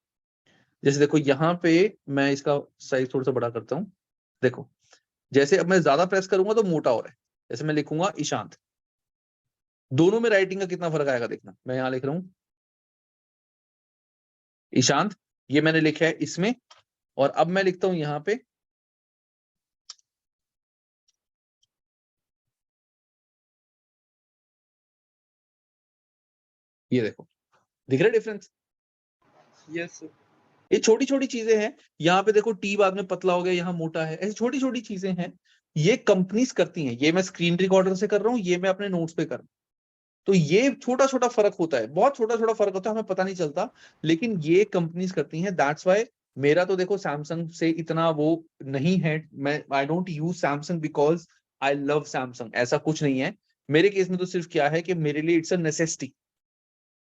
जैसे देखो यहाँ पे मैं इसका साइज थोड़ा सा बड़ा करता हूँ। देखो जैसे अब मैं ज्यादा प्रेस करूंगा तो मोटा हो रहा है, जैसे मैं लिखूंगा ईशांत, दोनों में राइटिंग का कितना फर्क आएगा देखना। मैं यहाँ लिख रहा हूँ ईशांत, ये मैंने लिखा है इसमें, और अब मैं लिखता हूं यहाँ पे ये देखो, दिख रहा है डिफरेंस। Yes sir. ये छोटी छोटी चीजें हैं। यहाँ पे देखो टी बाद में पतला हो गया, यहाँ मोटा है, ऐसी छोटी छोटी चीजें हैं, ये कंपनीज करती हैं। ये मैं स्क्रीन रिकॉर्डर से कर रहा हूँ, ये मैं अपने नोट्स पे कर रहा हूँ। तो ये छोटा छोटा फर्क होता है, बहुत छोटा छोटा फर्क होता है, हमें पता नहीं चलता, लेकिन ये कंपनीज करती हैं। दैट्स वाई मेरा तो देखो सैमसंग से इतना वो नहीं है, मैं I don't use Samsung because I love Samsung, ऐसा कुछ नहीं है। मेरे केस में तो सिर्फ क्या है कि मेरे लिए इट्स अ नेसेसिटी,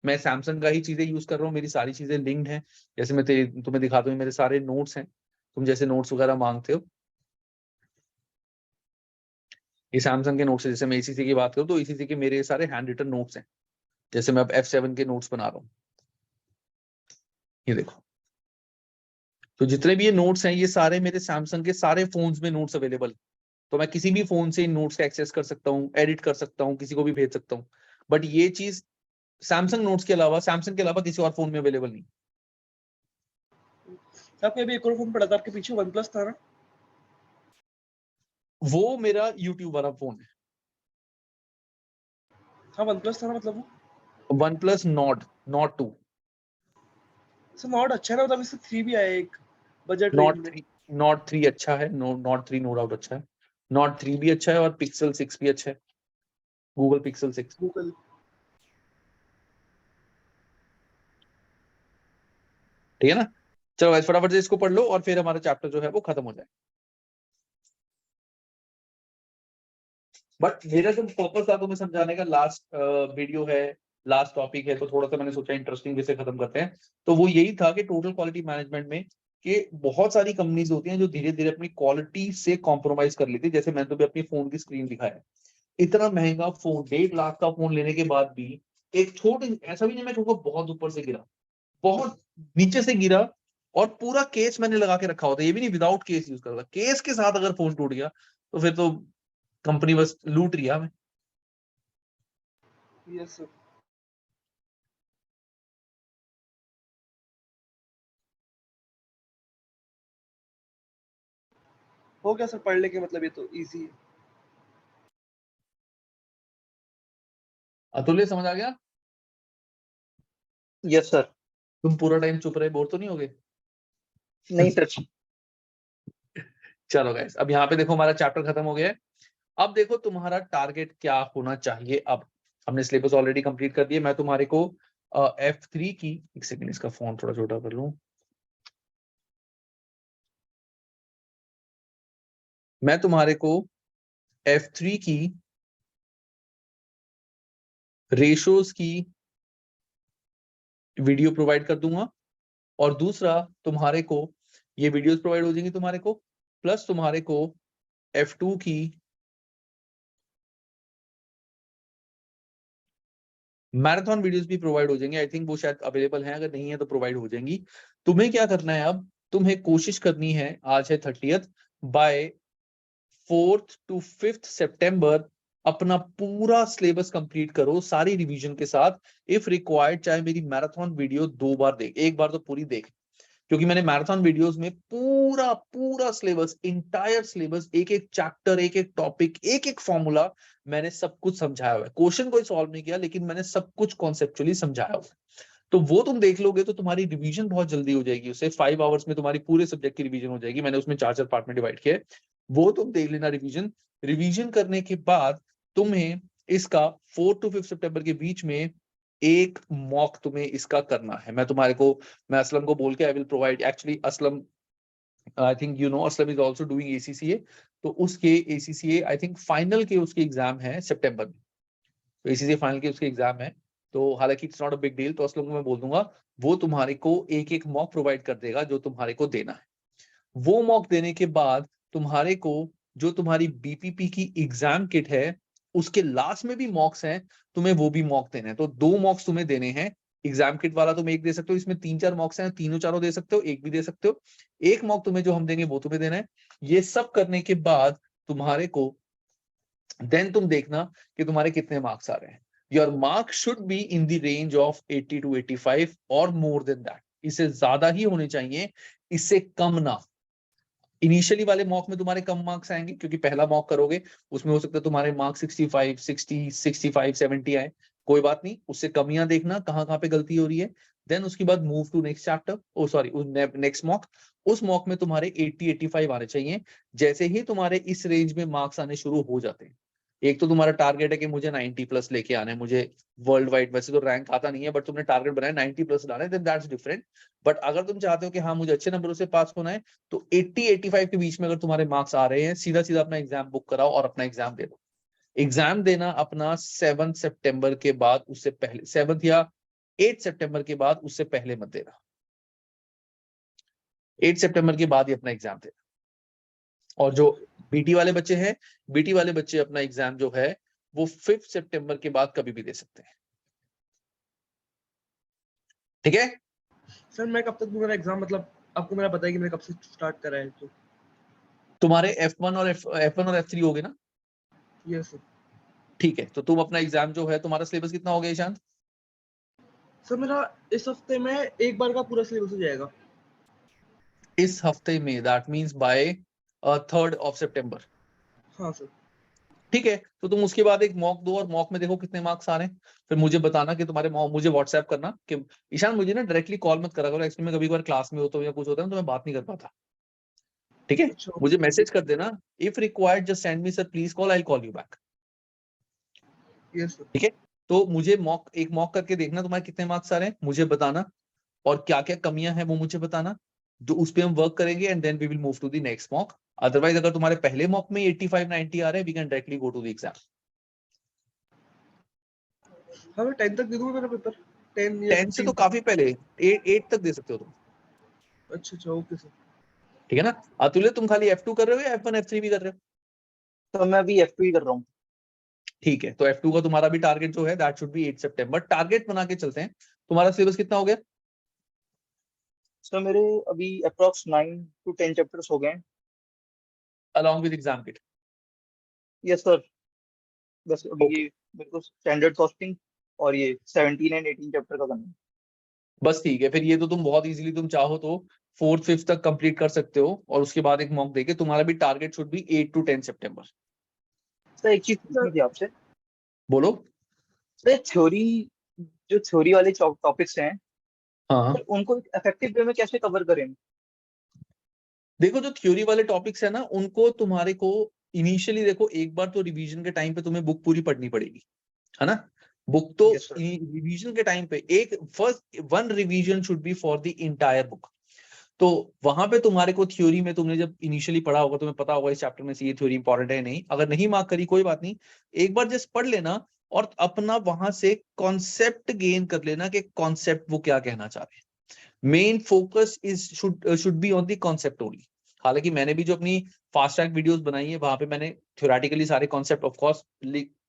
मैं सैमसंग का ही चीजें यूज कर रहा हूँ, मेरी सारी चीजें लिंक्ड हैं। जैसे मैं तुम्हें दिखाता हूँ, मेरे सारे नोट्स हैं, तुम जैसे नोट्स वगैरह मांगते हो, ये सैमसंग के नोट्स है। जैसे मैं ईसीसी की बात करूँ तो ईसीसी के मेरे सारे हैंड रिटन नोट्स हैं। जैसे मैं अब F7 के नोट्स बना रहा हूँ, ये देखो। तो जितने भी ये नोट्स हैं, ये सारे मेरे सैमसंग के सारे फोन्स में नोट्स अवेलेबल। तो मैं किसी भी फोन से इन नोट्स का एक्सेस कर सकता हूँ, एडिट कर सकता हूँ, किसी को भी भेज सकता हूँ। बट ये चीज सैमसंग नोट्स के अलावा, सैमसंग के अलावा किसी और फोन में अवेलेबल नहीं। आपने अभी एक और फोन पड़ा था आपके पीछे, वन प्लस था ना? वो मेरा यूट्यूब वाला फोन है। हाँ वन प्लस था ना, मतलब वो one plus not 2। Sir not अच्छा है ना, मतलब इससे 3 भी आया एक बजट रेंज नॉट में। 3 नॉट 3 अच्छा है, नॉट 3 नो डाउट अच्छा है, नॉट 3 भी अच्छा है, और पिक्सल 6 भी अच्छा है, गूगल पिक्सल 6। गूगल। ठीक है ना। चलो गाइस फटाफट से इसको पढ़ लो और फिर हमारा चैप्टर जो है वो खत्म हो जाए। बट मेरा जो पर्पस था तुम्हें समझाने का, लास्ट वीडियो है, लास्ट टॉपिक है, तो थोड़ा सा मैंने सोचा इंटरेस्टिंग वे से खत्म करते हैं। तो वो यही था कि टोटल क्वालिटी मैनेजमेंट में कि बहुत सारी कंपनीज होती हैं जो धीरे धीरे अपनी क्वालिटी से कॉम्प्रोमाइज कर लेती है। जैसे मैंने तो भी अपनी फोन की स्क्रीन दिखाया, इतना महंगा फोन, 1.5 लाख का फोन लेने के बाद भी एक छोटे, ऐसा भी नहीं मैं कहूँगा बहुत ऊपर से गिरा, बहुत नीचे से गिरा, और पूरा केस मैंने लगा के रखा होता है, ये भी नहीं विदाउट केस यूज करता, केस के साथ अगर फोन टूट गया तो फिर तो कंपनी बस लूट रही है हमें। Yes sir. हो गया सर पढ़ लेके, मतलब ये तो इजी है। अतुल्य समझ आ गया? Yes sir. तुम पूरा टाइम चुप रहे, बोर तो नहीं हो गए? नहीं सर। चलो गाइस, अब यहाँ पे देखो हमारा चैप्टर खत्म हो गया है। अब देखो तुम्हारा टारगेट क्या होना चाहिए। अब हमने सिलेबस ऑलरेडी कंप्लीट कर दिया। मैं तुम्हारे को F3 की, एक सेकंड इसका फॉन्ट थोड़ा छोटा कर लूं, मैं तुम्हारे को F3 की रेशोज की वीडियो प्रोवाइड कर दूंगा, और दूसरा तुम्हारे को ये वीडियोस प्रोवाइड हो जाएंगी तुम्हारे को, प्लस तुम्हारे को F2 की मैराथन वीडियोस भी प्रोवाइड हो जाएंगे। आई थिंक वो शायद अवेलेबल हैं, अगर नहीं है तो प्रोवाइड हो जाएंगी। तुम्हें क्या करना है, अब तुम्हें कोशिश करनी है, आज है 30th, bye 4th to 5th सितंबर अपना पूरा सिलेबस कंप्लीट करो सारी रिवीजन के साथ। इफ रिक्वायर्ड चाहे मेरी मैराथन वीडियो 2 बार देख, एक बार तो पूरी देख, क्योंकि मैंने मैराथन वीडियोस में पूरा पूरा सिलेबस, इंटायर सिलेबस, एक एक चैप्टर, एक एक टॉपिक, एक एक फॉर्मूला, मैंने सब कुछ समझाया हुआ है। क्वेश्चन कोई सॉल्व नहीं किया, लेकिन मैंने सब कुछ कॉन्सेप्चुअली समझाया हुआ है। तो वो तुम देख लोगे तो तुम्हारी रिवीजन बहुत जल्दी हो जाएगी। उससे 5 आवर्स में तुम्हारी पूरे सब्जेक्ट की रिवीजन हो जाएगी। मैंने उसमें 4 पार्ट में डिवाइड किया है, वो तुम देख लेना। रिवीजन करने के बाद तुम्हें इसका 4 to 5 सितंबर के बीच में एक मॉक तुम्हें इसका करना है। मैं असलम को बोल के I will provide, actually Aslam, I think you know, Aslam is also doing ACCA, तो उसके ACCA आई थिंक फाइनल के उसके एग्जाम है सितंबर में, तो ACCA फाइनल के उसके एग्जाम है। तो हालांकि it's not a big deal, तो असलम को मैं बोल दूंगा, वो तुम्हारे को एक एक मॉक प्रोवाइड कर देगा जो तुम्हारे को देना है। वो मॉक देने के बाद तुम्हारे को जो तुम्हारी BPP की एग्जाम किट है उसके लास्ट में भी मॉक्स हैं, तुम्हें वो भी मॉक देने हैं। तो 2 मॉक्स तुम्हें देने हैं। एग्जाम किट वाला तुम एक दे सकते हो, इसमें 3-4 मॉक्स हैं, तीनों चारों दे सकते हो, एक भी दे सकते हो। एक मॉक तुम्हें जो हम देंगे वो तुम्हें देना है। ये सब करने के बाद तुम्हारे को देन तुम देखना कि तुम्हारे कितने मार्क्स आ रहे हैं। Your mark should be in the range of 80 to 85 और मोर देन दैट। इससे ज्यादा ही होने चाहिए, इससे कम ना। इनिशियली वाले मॉक में तुम्हारे कम मार्क्स आएंगे, क्योंकि पहला मॉक करोगे उसमें हो सकता है तुम्हारे मार्क्स 65, 60, 65, 70 आए। कोई बात नहीं, उससे कमियां देखना कहाँ पे गलती हो रही है। देन उसके बाद move to next chapter, oh sorry, next mock. उस मॉक में तुम्हारे 80, 85 आने चाहिए। जैसे ही तुम्हारे इस रेंज में मार्क्स आने शुरू हो जाते हैं, एक तो तुम्हारा टारगेट है कि मुझे 90+ लेके आना है, मुझे वर्ल्ड वाइड वैसे तो रैंक आता नहीं है, बट तुमने टारगेट बनाया 90+ लाना है, देन दैट्स डिफरेंट। बट अगर तुम चाहते हो कि हाँ मुझे अच्छे नंबरों से पास होना है, तो 80-85 के बीच में अगर तुम्हारे मार्क्स आ रहे हैं, सीधा सीधा अपना एग्जाम बुक कराओ और अपना एग्जाम दे दो। एग्जाम देना अपना 7 सितंबर के बाद, उससे पहले 7 या 8 सितंबर के बाद, उससे पहले मत देना। 8 सितंबर के बाद ही अपना एग्जाम देना। और जो BT वाले बच्चे हैं, BT वाले बच्चे अपना एग्जाम जो है वो 5 सितंबर के बाद कभी भी दे सकते हैं। ठीक है सर मैं कब तक दूंगा एग्जाम, मतलब आपको मेरा पता है कि मैंने कब से स्टार्ट करा है। तो तुम्हारे F1 और F3 हो गए ना? Yes sir. ठीक है, तो तुम अपना एग्जाम जो है, तुम्हारा सिलेबस कितना हो गया ईशांत? सर मेरा इस हफ्ते में एक बार का पूरा सिलेबस हो जाएगा। इस हफ्ते में, दैट मींस बाय 3rd सितंबर। हाँ सर। ठीक है, तो तुम उसके बाद एक मॉक दो और मॉक में देखो कितने मार्क्स आ रहे हैं। फिर मुझे बताना कि तुम्हारे मुझे व्हाट्सएप करना कि ईशान मुझे ना डायरेक्टली कॉल मत करा करो, एक्चुअली मैं कभी कभार क्लास में होता हूँ या कुछ होता है ना, तो मैं बात नहीं कर पाता। ठीक है, अच्छा मुझे मैसेज कर देना, if required just send me sir please call, I will call you back. Yes sir. ठीक है, तो मुझे एक मॉक करके देखना तुम्हारे कितने मार्क्स आ रहे हैं, मुझे बताना, और क्या क्या कमियां हैं वो मुझे बताना, जो उस पे हम वर्क करेंगे, and then we will move to the next mock. Otherwise अगर तुम्हारे पहले मॉक में 85, 90 आ रहे हैं, we can directly go to the exam. हाँ मैं 10 तक दे दूंगा मेरा पेपर। 10 या 10 से तो 15 काफी पहले 8 तक दे सकते हो तुम। अच्छा अच्छा ओके सर। ठीक है ना? अतुल्य तुम खाली F2 कर रहे हो या F1, F3 भी कर रहे हो? तो मैं अभी F2 ही कर रहा हूँ। ठीक है, तो F2 का तुम्हारा भी टारगेट जो है that should be 8 September. Target बना के चलते हैं। तुम्हारा सिलेबस कितना हो गया? सर मेरे अभी अप्रॉक्स 9 to 10 चैप्टर्स हो गए हैं। Along with exam kit? Yes sir, बस अभी ओके, ये मेरे को स्टैंडर्ड कॉस्टिंग और ये 17 एंड 18 चैप्टर का करना है। बस ठीक है, फिर ये तो तुम बहुत इजीली तुम चाहो तो 4th 5th तक कंप्लीट कर सकते हो, और उसके बाद एक मॉक देके तुम्हारा भी target should be 8 to 10 September. Sir एक चीज पूछनी थी आपसे। बोलो। सर जो थ्योरी वाले टॉपिक्स हैं, हाँ, सर उनको इफेक्टिव वे में कैसे कवर करें? देखो जो थ्योरी वाले टॉपिक्स है ना, उनको तुम्हारे को इनिशियली देखो, एक बार तो रिवीजन के टाइम पे तुम्हें बुक पूरी पढ़नी पड़ेगी, है ना? बुक तो यस सर। रिवीजन के टाइम पे एक first one revision should be for the entire book. तो वहां पे तुम्हारे को थ्योरी में तुमने जब इनिशियली पढ़ा होगा, तुम्हें पता होगा इस चैप्टर में से ये थ्योरी इंपॉर्टेंट है नहीं, अगर नहीं मार्क करी कोई बात नहीं, एक बार जस्ट पढ़ लेना, और अपना वहां से कॉन्सेप्ट गेन कर लेना कि कॉन्सेप्ट वो क्या कहना चाह रहे हैं। Main focus is should be on the concept only. हालांकि मैंने भी जो अपनी फास्ट ट्रैक वीडियोस बनाई है वहां पे मैंने थ्योरेटिकली सारे कॉन्सेप्ट ऑफ कोर्स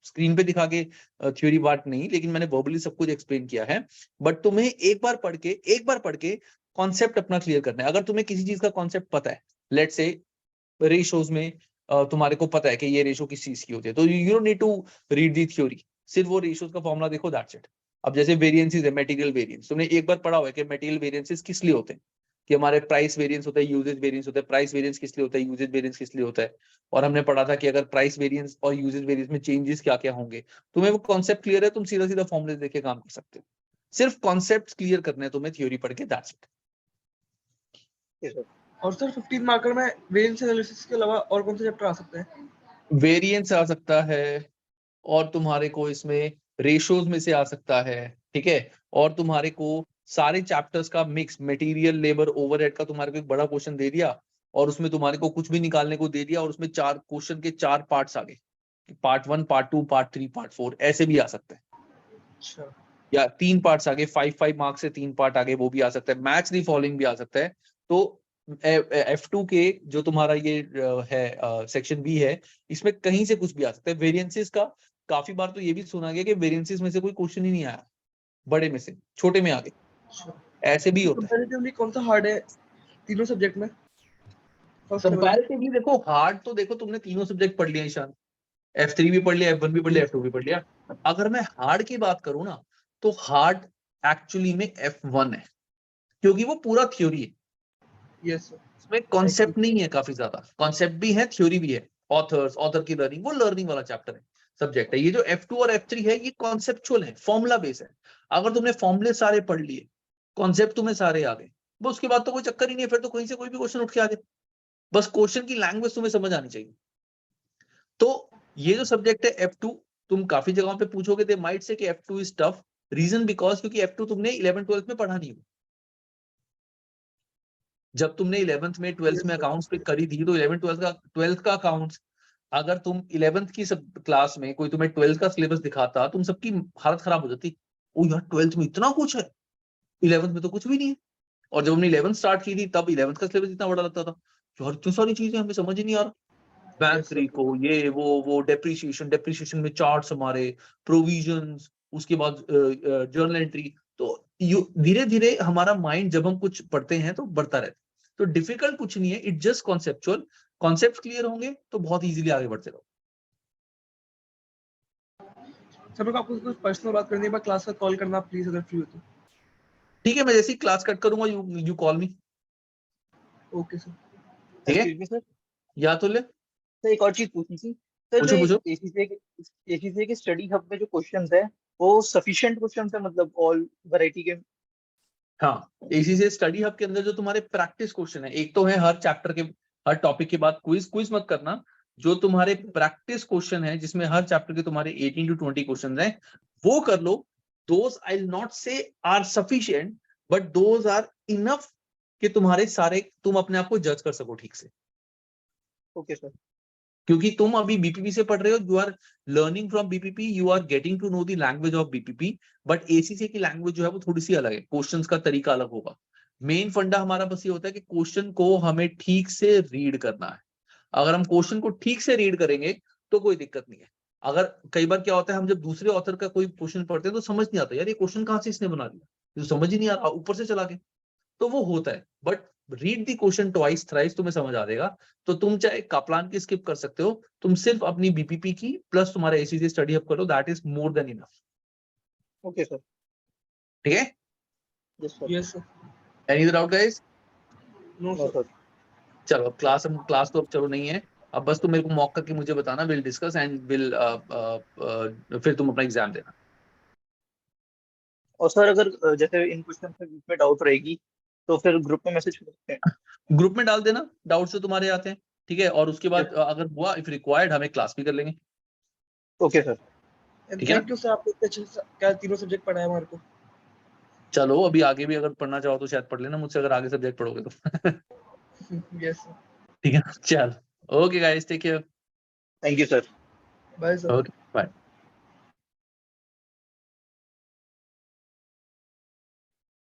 स्क्रीन पे दिखा के थ्योरी पार्ट नहीं, लेकिन मैंने वर्बली सब कुछ एक्सप्लेन किया है। बट तुम्हें एक बार पढ़ के कॉन्सेप्ट अपना क्लियर करना है। अगर तुम्हें किसी चीज का कॉन्सेप्ट पता है, लेट्स से रेशोज में तुम्हारे को पता है कि ये रेशो किस चीज की होती है, तो you don't need to read the theory, सिर्फ वो रेशोज का फॉर्मूला देखो, दैट्स इट। अब जैसे वेरिएंसेस है, मटेरियल वेरिएंस, तुमने एक बार पढ़ा हुआ है कि मटेरियल वेरिएंसेस किस लिए होते हैं, कि हमारे प्राइस वेरिएंस होता है, यूजेज वेरिएंस होता है। प्राइस वेरिएंस किस लिए होता है, यूजेज वेरिएंस किस लिए होता है। और हमने पढ़ा था कि अगर प्राइस वेरिएंस और यूजेज वेरिएंस में चेंजेस क्या क्या होंगे। तुम्हें वो कॉन्सेप्ट क्लियर है, तुम सीधा सीधा फॉर्मूले देख के काम कर सकते हो। सिर्फ कॉन्सेप्ट क्लियर करने हैं तुम्हें थ्योरी पढ़ के, दैट्स इट। और सर 15 मार्कर में वेरिएंस एनालिसिस के अलावा और कौन से चैप्टर आ सकते हैं? वेरिएंस आ सकता है, और तुम्हारे को इसमें रेशोज में से आ सकता है, ठीक है। और तुम्हारे को सारे चैप्टर्स का मिक्स, मटेरियल, लेबर, ओवरहेड का तुम्हारे को एक बड़ा क्वेश्चन दे दिया, और उसमें तुम्हारे को कुछ भी निकालने को दे दिया, और उसमें 4 क्वेश्चन के 4 पार्ट्स आ गए, पार्ट 1, पार्ट 2, पार्ट 3, पार्ट 4, ऐसे भी आ सकते हैं। अच्छा, या 3 पार्ट्स आ गए, 5 मार्क्स से 3 पार्ट आ गए, वो भी आ सकता है। मैच दी फॉलोइंग भी आ सकता है। तो F2 के जो तुम्हारा ये है सेक्शन बी है, इसमें कहीं से कुछ भी आ सकता है। वेरिएंसेस का काफी बार तो ये भी सुना गया कि वेरिएंसेस में से कोई क्वेश्चन ही नहीं आया, बड़े में से छोटे में आ गए, ऐसे भी होता है। कंपैरेटिवली कौन सा हार्ड है तीनों सब्जेक्ट में? कंपैरेटिवली देखो, हार्ड तो देखो तुमने तीनों सब्जेक्ट पढ़ लिया ईशान, F3 भी पढ़ लिया, F1 भी पढ़ लिया, F2 भी पढ़ लिया। अगर मैं हार्ड की बात करूं ना, तो हार्ड एक्चुअली में F1 है, क्योंकि वो पूरा थ्योरी है। Yes sir. इसमें कॉन्सेप्ट नहीं है, काफी ज्यादा कॉन्सेप्ट भी है, थ्योरी भी है। ऑथर की लर्निंग, वो लर्निंग वाला चैप्टर है, सब्जेक्ट है। ये जो F2 और F3 है, ये कॉन्सेप्चुअल है, फॉर्मूला बेस है। अगर तुमने फॉर्मूले सारे पढ़ लिए, कॉन्सेप्ट तुम्हें सारे आ गए, वो उसके बाद तो कोई चक्कर ही नहीं है, फिर तो कहीं से कोई भी क्वेश्चन उठ के आ जाए। बस क्वेश्चन की लैंग्वेज तुम्हें समझ आनी चाहिए। तो ये जो सब्जेक्ट है F2, तुम काफी जगहों पे पूछोगे, दे माइट से कि F2 is tough, reason because क्योंकि F2 तुमने 11th-12th में पढ़ा नहीं हो। जब तुमने 11th में 12th में अकाउंट्स पे करी थी, तो 11th-12th का अकाउंट्स, अगर तुम 11th की सब क्लास में कोई तुम्हें 12th का सिलेबस दिखाता, तुम सबकी हालत खराब हो जाती। ओ यार, 12th में इतना कुछ है, 11th में तो कुछ भी नहीं है। और जब हमने 11th स्टार्ट की थी, तब 11th का सिलेबस इतना बड़ा लगता था, यार इतनी सारी चीजें हमें समझ ही नहीं आ रहा। बैंक रिको, ये वो डेप्रिसिएशन में चार्ट्स हमारे, प्रोविजंस, उसके बाद जर्नल एंट्री। तो धीरे धीरे हमारा माइंड जब हम कुछ पढ़ते हैं तो बढ़ता रहता है। तो डिफिकल्ट कुछ नहीं है, it just conceptual. Concept clear होंगे तो बहुत इजीली आगे बढ़ते रहो। सर मेरे को आपको कुछ पर्सनल बात करनी है, मैं क्लास का कॉल करना प्लीज, अगर फ्री हो तो। ठीक है, मैं जैसे ही क्लास कट करूंगा, you call me. Okay sir. ठीक है, एक्सक्यूज मी सर, या तो ले सर एक और चीज पूछनी थी सर। जो पूछो। एसीसीए के स्टडी हब में जो क्वेश्चंस है, वो सफिशिएंट क्वेश्चंस है, मतलब ऑल वैरायटी के? हाँ, एसीसी स्टडी हब के अंदर जो तुम्हारे प्रैक्टिस क्वेश्चन है, एक तो है हर चैप्टर के, हर टॉपिक के बाद क्विज मत करना। जो तुम्हारे प्रैक्टिस क्वेश्चन है, जिसमें हर चैप्टर के तुम्हारे 18 to 20 क्वेश्चन हैं, वो कर लो। Those I will not say are sufficient, but those are enough कि तुम्हारे सारे, तुम अपने आप को जज कर सको ठीक से। Okay sir. क्योंकि तुम अभी बीपीपी से पढ़ रहे हो, you are learning from BPP, you are getting to know the language of BPP. But ACC की लैंग्वेज जो है वो थोड़ी सी अलग है, क्वेश्चंस का तरीका अलग होगा। मेन फंडा हमारा बस ये होता है कि क्वेश्चन को हमें ठीक से रीड करना है। अगर हम क्वेश्चन को ठीक से रीड करेंगे तो कोई दिक्कत नहीं है। अगर कई बार क्या होता है, हम जब दूसरे ऑथर का कोई क्वेश्चन पढ़ते हैं तो समझ नहीं आता, यार ये क्वेश्चन कहाँ से इसने बना दिया, तो समझ ही नहीं आ रहा, ऊपर से चला गया, तो वो होता है। But read the question twice thrice, तुम्हें समझ आ जाएगा। तो तुम चाहे कापलान की स्किप कर सकते हो, तुम सिर्फ अपनी बीपीपी की प्लस तुम्हारा एसीसी स्टडी हब करो, that is more than enough. Okay sir. ठीक है, yes sir. Any other doubt guys? No no sir. Sir. चलो, क्लास तो अब चलो नहीं है। अब बस तुम मेरे को मॉक करके मुझे बताना, विल डिस्कस एंड विल फिर तुम अपना एग्जाम देना। और सर अगर जैसे इन क्वेश्चन में बीच में डाउट रहेगी, तो फिर ग्रुप में मैसेज कर सकते हैं? ग्रुप में डाल देना डाउट्स जो तुम्हारे आते हैं, ठीक है। और उसके बाद अगर हुआ, इफ रिक्वायर्ड, हमें क्लास भी कर लेंगे। Okay sir. ठीक है ना? थैंक यू सर, आपने इतने अच्छे क्या तीनों सब्जेक्ट पढ़ाए हमारे को। चलो, अभी आगे भी अगर पढ़ना चाहो तो शायद पढ़ लेना मुझसे, अगर आगे सब्जेक्ट पढ़ोगे तो। Yes sir. ठीक है, चल, okay guys, take care, thank you sir. Bye sir. Okay bye.